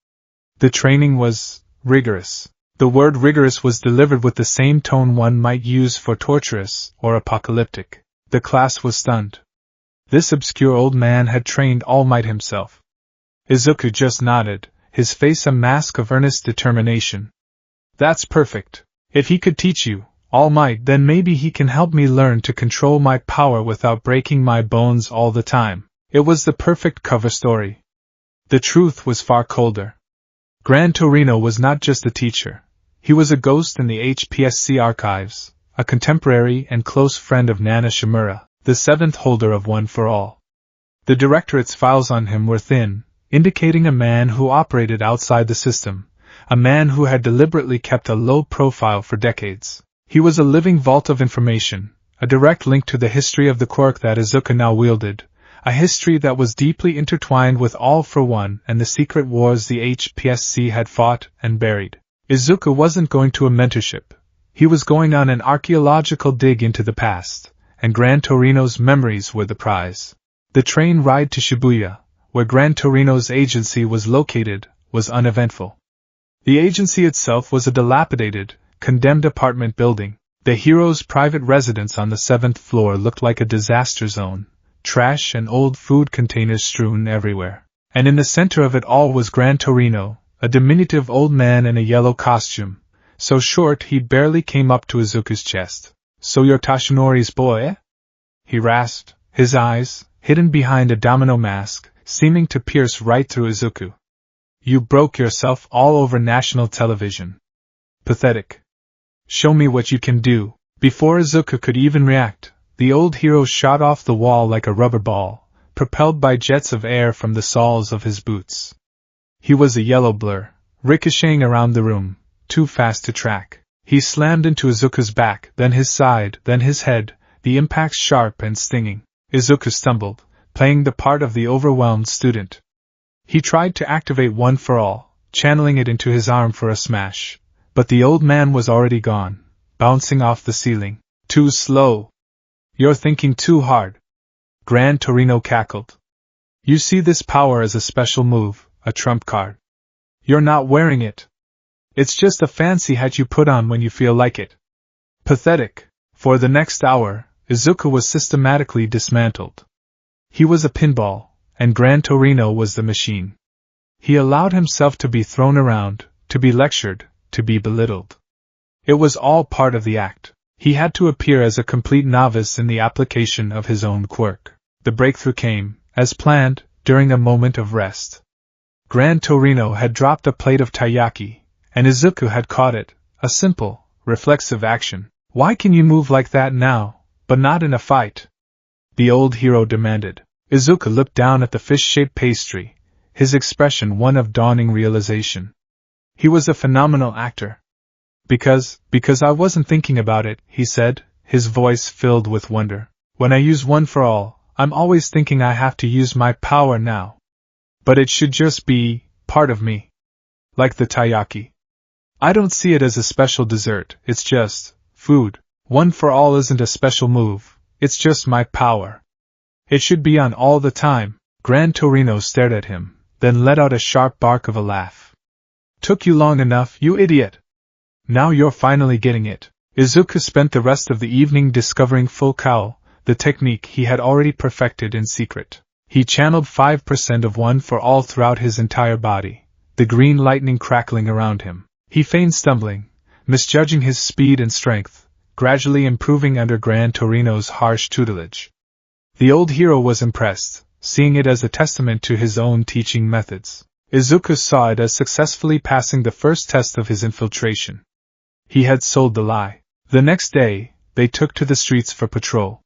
The training was rigorous. The word rigorous was delivered with the same tone one might use for torturous or apocalyptic. The class was stunned. This obscure old man had trained All Might himself. Izuku just nodded, his face a mask of earnest determination. That's perfect. If he could teach you, All Might, then maybe he can help me learn to control my power without breaking my bones all the time. It was the perfect cover story. The truth was far colder. Gran Torino was not just a teacher. He was a ghost in the HPSC archives, a contemporary and close friend of Nana Shimura, the seventh holder of One for All. The directorate's files on him were thin, indicating a man who operated outside the system, a man who had deliberately kept a low profile for decades. He was a living vault of information, a direct link to the history of the quirk that Izuku now wielded, a history that was deeply intertwined with All for One and the secret wars the HPSC had fought and buried. Izuku wasn't going to a mentorship. He was going on an archaeological dig into the past, and Gran Torino's memories were the prize. The train ride to Shibuya, where Gran Torino's agency was located, was uneventful. The agency itself was a dilapidated, condemned apartment building. The hero's private residence on the 7th floor looked like a disaster zone, trash and old food containers strewn everywhere. And in the center of it all was Gran Torino, a diminutive old man in a yellow costume, so short he barely came up to Izuku's chest. So you're Tashinori's boy, eh? He rasped, his eyes, hidden behind a domino mask, seeming to pierce right through Izuku. You broke yourself all over national television. Pathetic. Show me what you can do. Before Izuku could even react, the old hero shot off the wall like a rubber ball, propelled by jets of air from the soles of his boots. He was a yellow blur, ricocheting around the room, too fast to track. He slammed into Izuku's back, then his side, then his head, the impacts sharp and stinging. Izuku stumbled, playing the part of the overwhelmed student. He tried to activate One for All, channeling it into his arm for a smash, but the old man was already gone, bouncing off the ceiling. Too slow. You're thinking too hard. Gran Torino cackled. You see this power as a special move, a trump card. You're not wearing it. It's just a fancy hat you put on when you feel like it. Pathetic. For the next hour, Izuku was systematically dismantled. He was a pinball, and Gran Torino was the machine. He allowed himself to be thrown around, to be lectured, to be belittled. It was all part of the act. He had to appear as a complete novice in the application of his own quirk. The breakthrough came, as planned, during a moment of rest. Gran Torino had dropped a plate of taiyaki, and Izuku had caught it, a simple, reflexive action. Why can you move like that now, but not in a fight? The old hero demanded. Izuku looked down at the fish-shaped pastry, his expression one of dawning realization. He was a phenomenal actor. Because I wasn't thinking about it, he said, his voice filled with wonder. When I use One for All, I'm always thinking I have to use my power now. But it should just be part of me. Like the taiyaki. I don't see it as a special dessert, it's just food. One for All isn't a special move, it's just my power. It should be on all the time. Gran Torino stared at him, then let out a sharp bark of a laugh. Took you long enough, you idiot! Now you're finally getting it. Izuku spent the rest of the evening discovering full cowl, the technique he had already perfected in secret. He channeled 5% of one for all throughout his entire body, the green lightning crackling around him. He feigned stumbling, misjudging his speed and strength, gradually improving under Gran Torino's harsh tutelage. The old hero was impressed, seeing it as a testament to his own teaching methods. Izuku saw it as successfully passing the first test of his infiltration. He had sold the lie. The next day, they took to the streets for patrol.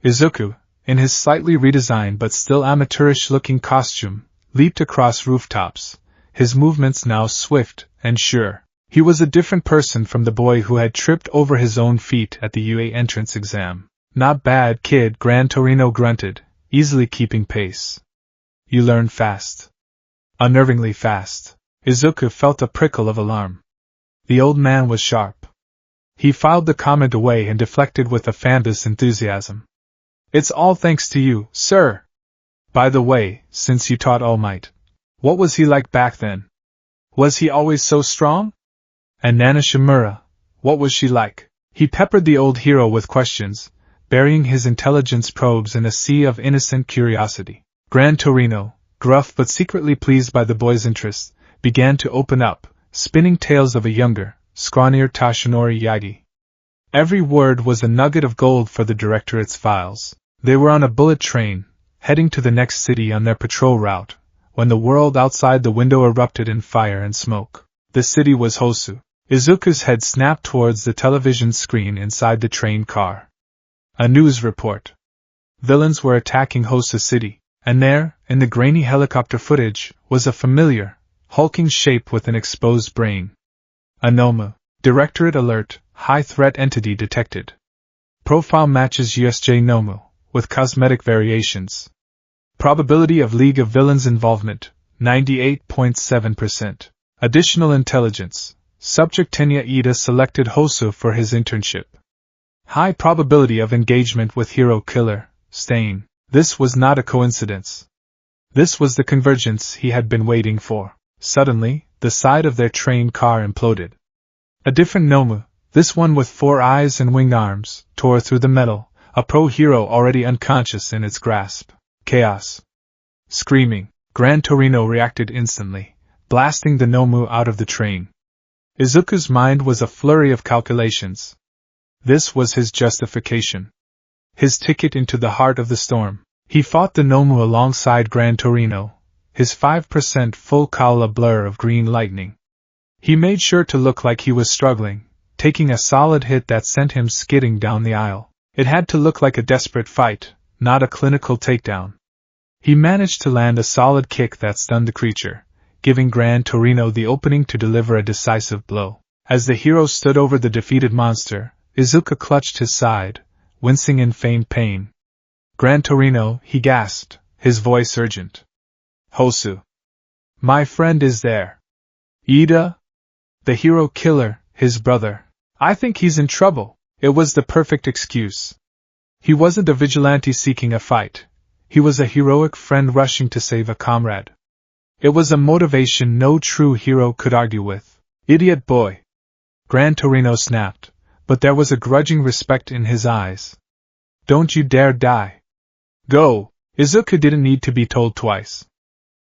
Izuku, in his slightly redesigned but still amateurish-looking costume, leaped across rooftops, his movements now swift and sure. He was a different person from the boy who had tripped over his own feet at the UA entrance exam. Not bad, kid, Gran Torino grunted, easily keeping pace. You learn fast. Unnervingly fast. Izuku felt a prickle of alarm. The old man was sharp. He filed the comment away and deflected with a fandus enthusiasm. It's all thanks to you, sir. By the way, since you taught All Might, what was he like back then? Was he always so strong? And Nana Shimura, what was she like? He peppered the old hero with questions, burying his intelligence probes in a sea of innocent curiosity. Gran Torino, gruff but secretly pleased by the boy's interest, began to open up, spinning tales of a younger, scrawnier Tashinori Yaigi. Every word was a nugget of gold for the directorate's files. They were on a bullet train, heading to the next city on their patrol route, when the world outside the window erupted in fire and smoke. The city was Hosu. Izuku's head snapped towards the television screen inside the train car. A news report. Villains were attacking Hosu City, and there, in the grainy helicopter footage, was a familiar, hulking shape with an exposed brain. A Nomu. Directorate alert, high threat entity detected. Profile matches USJ Nomu, with cosmetic variations. Probability of League of Villains involvement, 98.7%. Additional intelligence. Subject Tenya Ida selected Hosu for his internship. High probability of engagement with hero killer, Stain. This was not a coincidence. This was the convergence he had been waiting for. Suddenly, the side of their train car imploded. A different Nomu, this one with 4 eyes and winged arms, tore through the metal, a pro-hero already unconscious in its grasp. Chaos. Screaming, Gran Torino reacted instantly, blasting the Nomu out of the train. Izuku's mind was a flurry of calculations. This was his justification. His ticket into the heart of the storm. He fought the Nomu alongside Gran Torino, his 5% full cowl a blur of green lightning. He made sure to look like he was struggling, taking a solid hit that sent him skidding down the aisle. It had to look like a desperate fight, not a clinical takedown. He managed to land a solid kick that stunned the creature, giving Gran Torino the opening to deliver a decisive blow. As the hero stood over the defeated monster, Izuku clutched his side, wincing in feigned pain. Gran Torino, he gasped, his voice urgent. Hosu. My friend is there. Ida? The hero killer, his brother. I think he's in trouble. It was the perfect excuse. He wasn't a vigilante seeking a fight. He was a heroic friend rushing to save a comrade. It was a motivation no true hero could argue with. Idiot boy. Gran Torino snapped, but there was a grudging respect in his eyes. Don't you dare die. Go. Izuku didn't need to be told twice.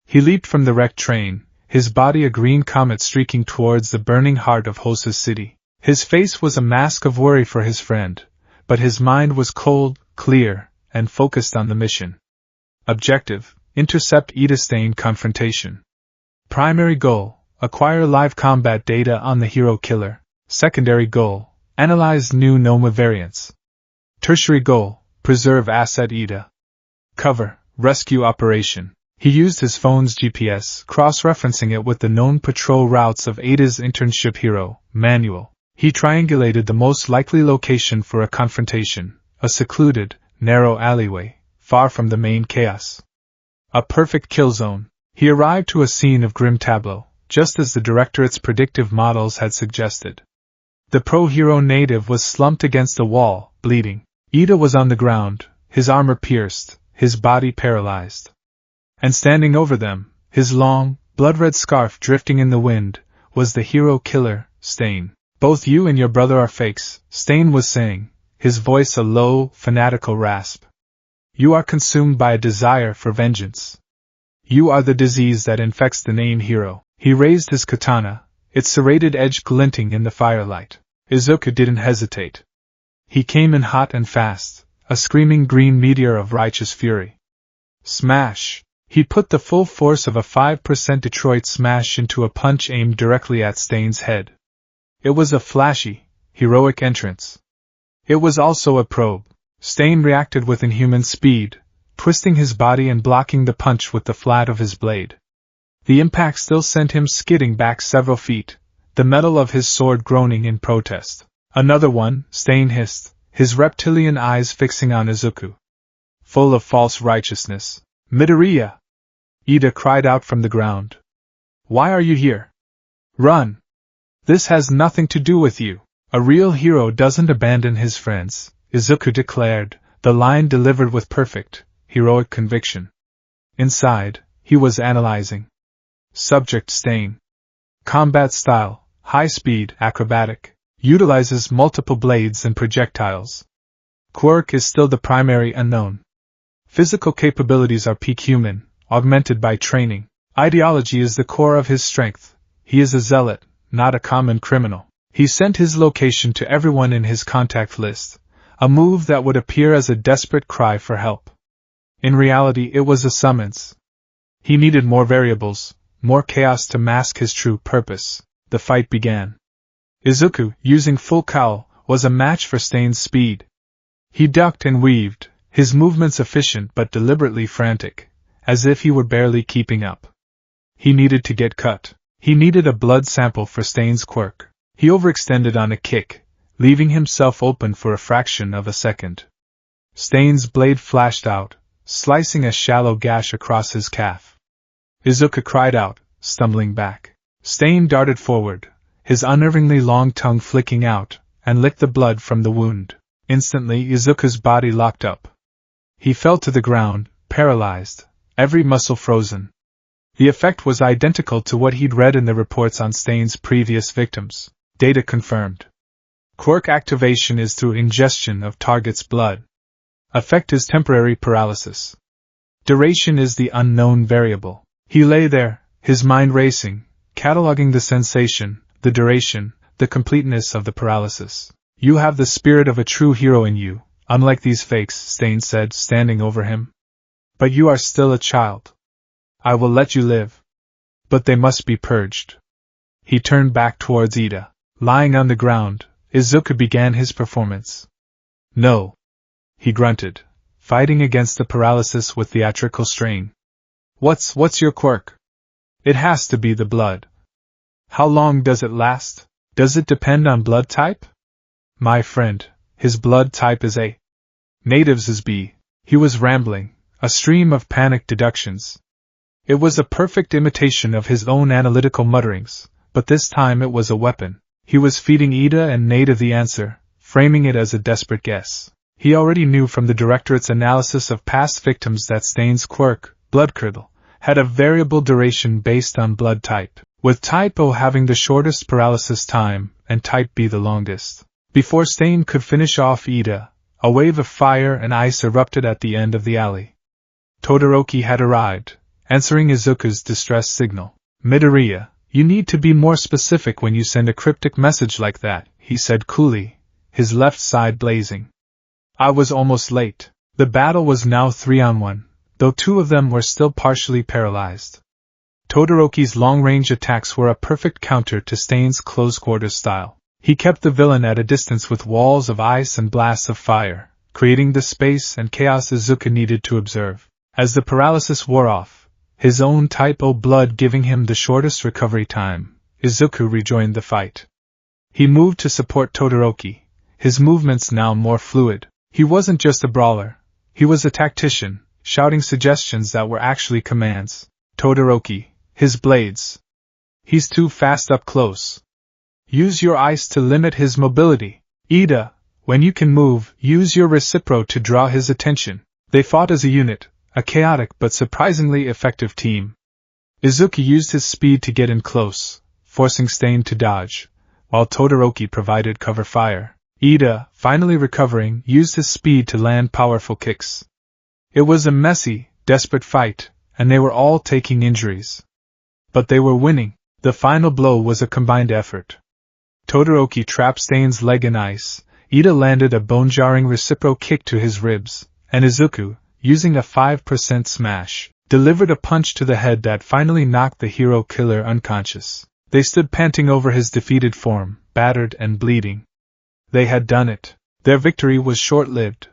He leaped from the wrecked train, his body a green comet streaking towards the burning heart of Hosu City. His face was a mask of worry for his friend, but his mind was cold, clear, and focused on the mission. Objective: intercept Ida Stain confrontation. Primary goal: acquire live combat data on the hero killer. Secondary goal: analyze new Nomu variants. Tertiary goal: preserve asset Ida. Cover: rescue operation. He used his phone's GPS, cross-referencing it with the known patrol routes of Ida's internship hero, Manuel. He triangulated the most likely location for a confrontation, a secluded, narrow alleyway, far from the main chaos. A perfect kill zone. He arrived to a scene of grim tableau, just as the directorate's predictive models had suggested. The pro-hero native was slumped against a wall, bleeding. Ida was on the ground, his armor pierced, his body paralyzed. And standing over them, his long, blood-red scarf drifting in the wind, was the hero killer, Stain. Both you and your brother are fakes, Stain was saying, his voice a low, fanatical rasp. You are consumed by a desire for vengeance. You are the disease that infects the name hero. He raised his katana, its serrated edge glinting in the firelight. Izuku didn't hesitate. He came in hot and fast, a screaming green meteor of righteous fury. Smash! He put the full force of a 5% Detroit smash into a punch aimed directly at Stain's head. It was a flashy, heroic entrance. It was also a probe. Stain reacted with inhuman speed, twisting his body and blocking the punch with the flat of his blade. The impact still sent him skidding back several feet, the metal of his sword groaning in protest. Another one, Stain hissed, his reptilian eyes fixing on Izuku. Full of false righteousness. Midoriya! Ida cried out from the ground. Why are you here? Run! This has nothing to do with you. A real hero doesn't abandon his friends, Izuku declared, the line delivered with perfect, heroic conviction. Inside, he was analyzing. Subject Stain. Combat style, high speed, acrobatic, utilizes multiple blades and projectiles. Quirk is still the primary unknown. Physical capabilities are peak human, augmented by training. Ideology is the core of his strength. He is a zealot, not a common criminal. He sent his location to everyone in his contact list, a move that would appear as a desperate cry for help. In reality, it was a summons. He needed more variables, more chaos to mask his true purpose. The fight began. Izuku, using full cowl, was a match for Stain's speed. He ducked and weaved, his movements efficient but deliberately frantic, as if he were barely keeping up. He needed to get cut. He needed a blood sample for Stain's quirk. He overextended on a kick, leaving himself open for a fraction of a second. Stain's blade flashed out, slicing a shallow gash across his calf. Izuku cried out, stumbling back. Stain darted forward, his unnervingly long tongue flicking out, and licked the blood from the wound. Instantly, Izuku's body locked up. He fell to the ground, paralyzed, every muscle frozen. The effect was identical to what he'd read in the reports on Stain's previous victims. Data confirmed. Quirk activation is through ingestion of target's blood. Effect is temporary paralysis. Duration is the unknown variable. He lay there, his mind racing, cataloging the sensation, the duration, the completeness of the paralysis. You have the spirit of a true hero in you, unlike these fakes, Stain said, standing over him. But you are still a child. I will let you live. But they must be purged. He turned back towards Ida. Lying on the ground, Izuku began his performance. No. He grunted, fighting against the paralysis with theatrical strain. What's your quirk? It has to be the blood. How long does it last? Does it depend on blood type? My friend, his blood type is A. Natives is B. He was rambling, a stream of panicked deductions. It was a perfect imitation of his own analytical mutterings, but this time it was a weapon. He was feeding Ida and Nada the answer, framing it as a desperate guess. He already knew from the Directorate's analysis of past victims that Stain's quirk, Bloodcurdle, had a variable duration based on blood type, with type O having the shortest paralysis time and type B the longest. Before Stain could finish off Ida, a wave of fire and ice erupted at the end of the alley. Todoroki had arrived, answering Izuku's distress signal. Midoriya, you need to be more specific when you send a cryptic message like that, he said coolly, his left side blazing. I was almost late. The battle was now 3-on-1, though 2 of them were still partially paralyzed. Todoroki's long-range attacks were a perfect counter to Stain's close-quarters style. He kept the villain at a distance with walls of ice and blasts of fire, creating the space and chaos Izuku needed to observe. As the paralysis wore off, his own type O blood giving him the shortest recovery time, Izuku rejoined the fight. He moved to support Todoroki, his movements now more fluid. He wasn't just a brawler, he was a tactician, shouting suggestions that were actually commands. Todoroki, his blades. He's too fast up close. Use your ice to limit his mobility. Ida, when you can move, use your recipro to draw his attention. They fought as a unit, a chaotic but surprisingly effective team. Izuku used his speed to get in close, forcing Stain to dodge, while Todoroki provided cover fire. Ida, finally recovering, used his speed to land powerful kicks. It was a messy, desperate fight, and they were all taking injuries. But they were winning. The final blow was a combined effort. Todoroki trapped Stain's leg in ice, Ida landed a bone-jarring reciprocal kick to his ribs, and Izuku, using a 5% smash, delivered a punch to the head that finally knocked the hero killer unconscious. They stood panting over his defeated form, battered and bleeding. They had done it. Their victory was short-lived.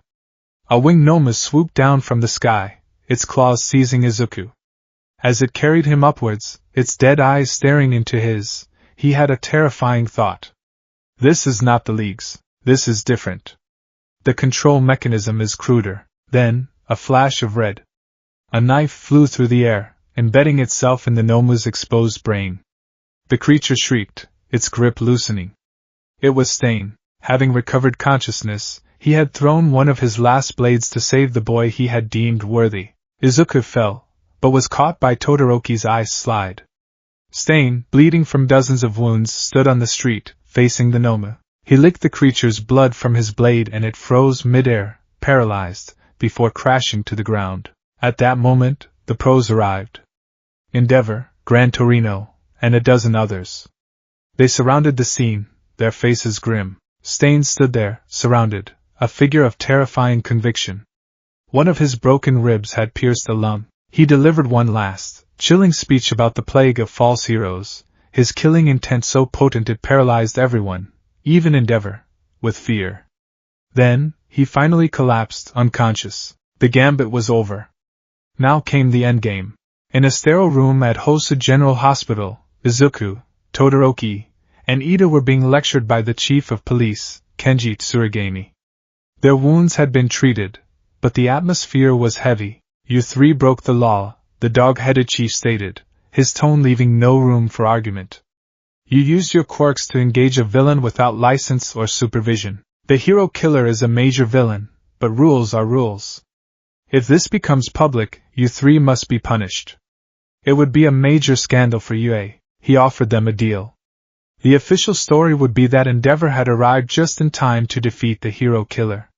A winged Noma swooped down from the sky, its claws seizing Izuku. As it carried him upwards, its dead eyes staring into his, he had a terrifying thought. This is not the League's. This is different. The control mechanism is cruder. Then, a flash of red. A knife flew through the air, embedding itself in the Noma's exposed brain. The creature shrieked, its grip loosening. It was Stain. Having recovered consciousness, he had thrown one of his last blades to save the boy he had deemed worthy. Izuku fell, but was caught by Todoroki's ice slide. Stain, bleeding from dozens of wounds, stood on the street, facing the Noma. He licked the creature's blood from his blade and it froze mid-air, paralyzed, before crashing to the ground. At that moment, the pros arrived. Endeavor, Gran Torino, and a dozen others. They surrounded the scene, their faces grim. Stain stood there, surrounded, a figure of terrifying conviction. One of his broken ribs had pierced a lung. He delivered one last, chilling speech about the plague of false heroes, his killing intent so potent it paralyzed everyone, even Endeavor, with fear. Then, he finally collapsed, unconscious. The gambit was over. Now came the endgame. In a sterile room at Hosu General Hospital, Izuku, Todoroki, and Ida were being lectured by the chief of police, Kenji Tsurigami. Their wounds had been treated, but the atmosphere was heavy. You three broke the law, the dog-headed chief stated, his tone leaving no room for argument. You used your quirks to engage a villain without license or supervision. The hero killer is a major villain, but rules are rules. If this becomes public, you three must be punished. It would be a major scandal for UA. He offered them a deal. The official story would be that Endeavor had arrived just in time to defeat the hero killer.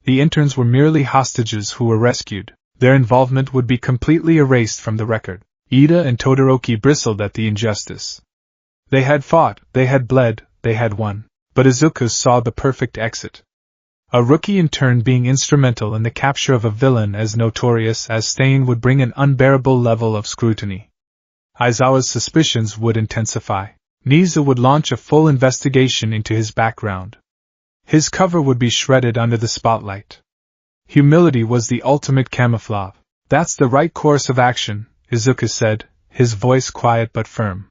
The interns were merely hostages who were rescued. Their involvement would be completely erased from the record. Ida and Todoroki bristled at the injustice. They had fought, they had bled, they had won. But Izuku saw the perfect exit. A rookie intern being instrumental in the capture of a villain as notorious as Stain would bring an unbearable level of scrutiny. Aizawa's suspicions would intensify. Nizu would launch a full investigation into his background. His cover would be shredded under the spotlight. Humility was the ultimate camouflage. That's the right course of action, Izuku said, his voice quiet but firm.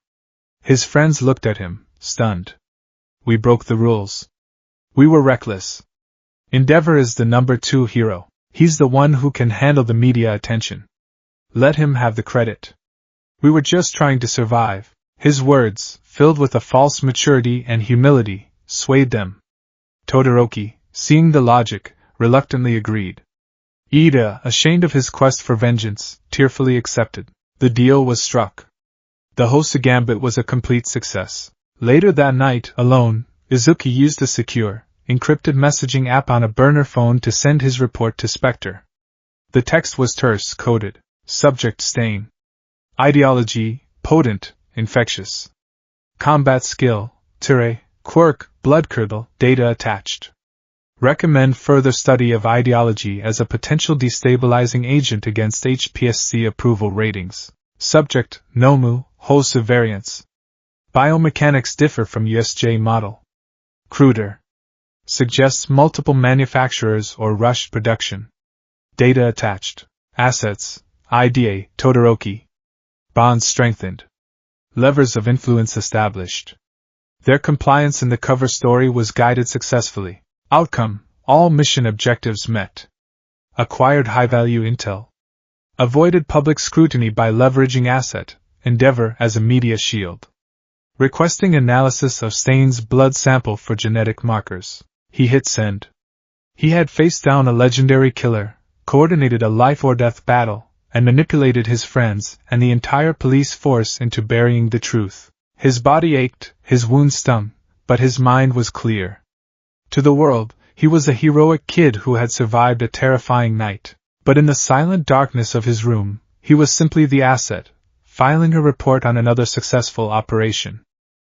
His friends looked at him, stunned. We broke the rules. We were reckless. Endeavor is the number 2 hero. He's the one who can handle the media attention. Let him have the credit. We were just trying to survive. His words, filled with a false maturity and humility, swayed them. Todoroki, seeing the logic, reluctantly agreed. Ida, ashamed of his quest for vengeance, tearfully accepted. The deal was struck. The Hosu Gambit was a complete success. Later that night, alone, Izuku used a secure, encrypted messaging app on a burner phone to send his report to Spectre. The text was terse, coded. Subject Stain. Ideology, potent, infectious. Combat skill, Ture, quirk, bloodcurdle, data attached. Recommend further study of ideology as a potential destabilizing agent against HPSC approval ratings. Subject, Nomu, Hosu variants. Biomechanics differ from USJ model. Cruder. Suggests multiple manufacturers or rushed production. Data attached. Assets, IDA, Todoroki. Bonds strengthened. Levers of influence established. Their compliance in the cover story was guided successfully. Outcome, all mission objectives met. Acquired high-value intel. Avoided public scrutiny by leveraging asset, Endeavor as a media shield. Requesting analysis of Stain's blood sample for genetic markers. He hit send. He had faced down a legendary killer, coordinated a life-or-death battle, and manipulated his friends and the entire police force into burying the truth. His body ached, his wounds stung, but his mind was clear. To the world, he was a heroic kid who had survived a terrifying night, but in the silent darkness of his room, he was simply the asset, filing a report on another successful operation.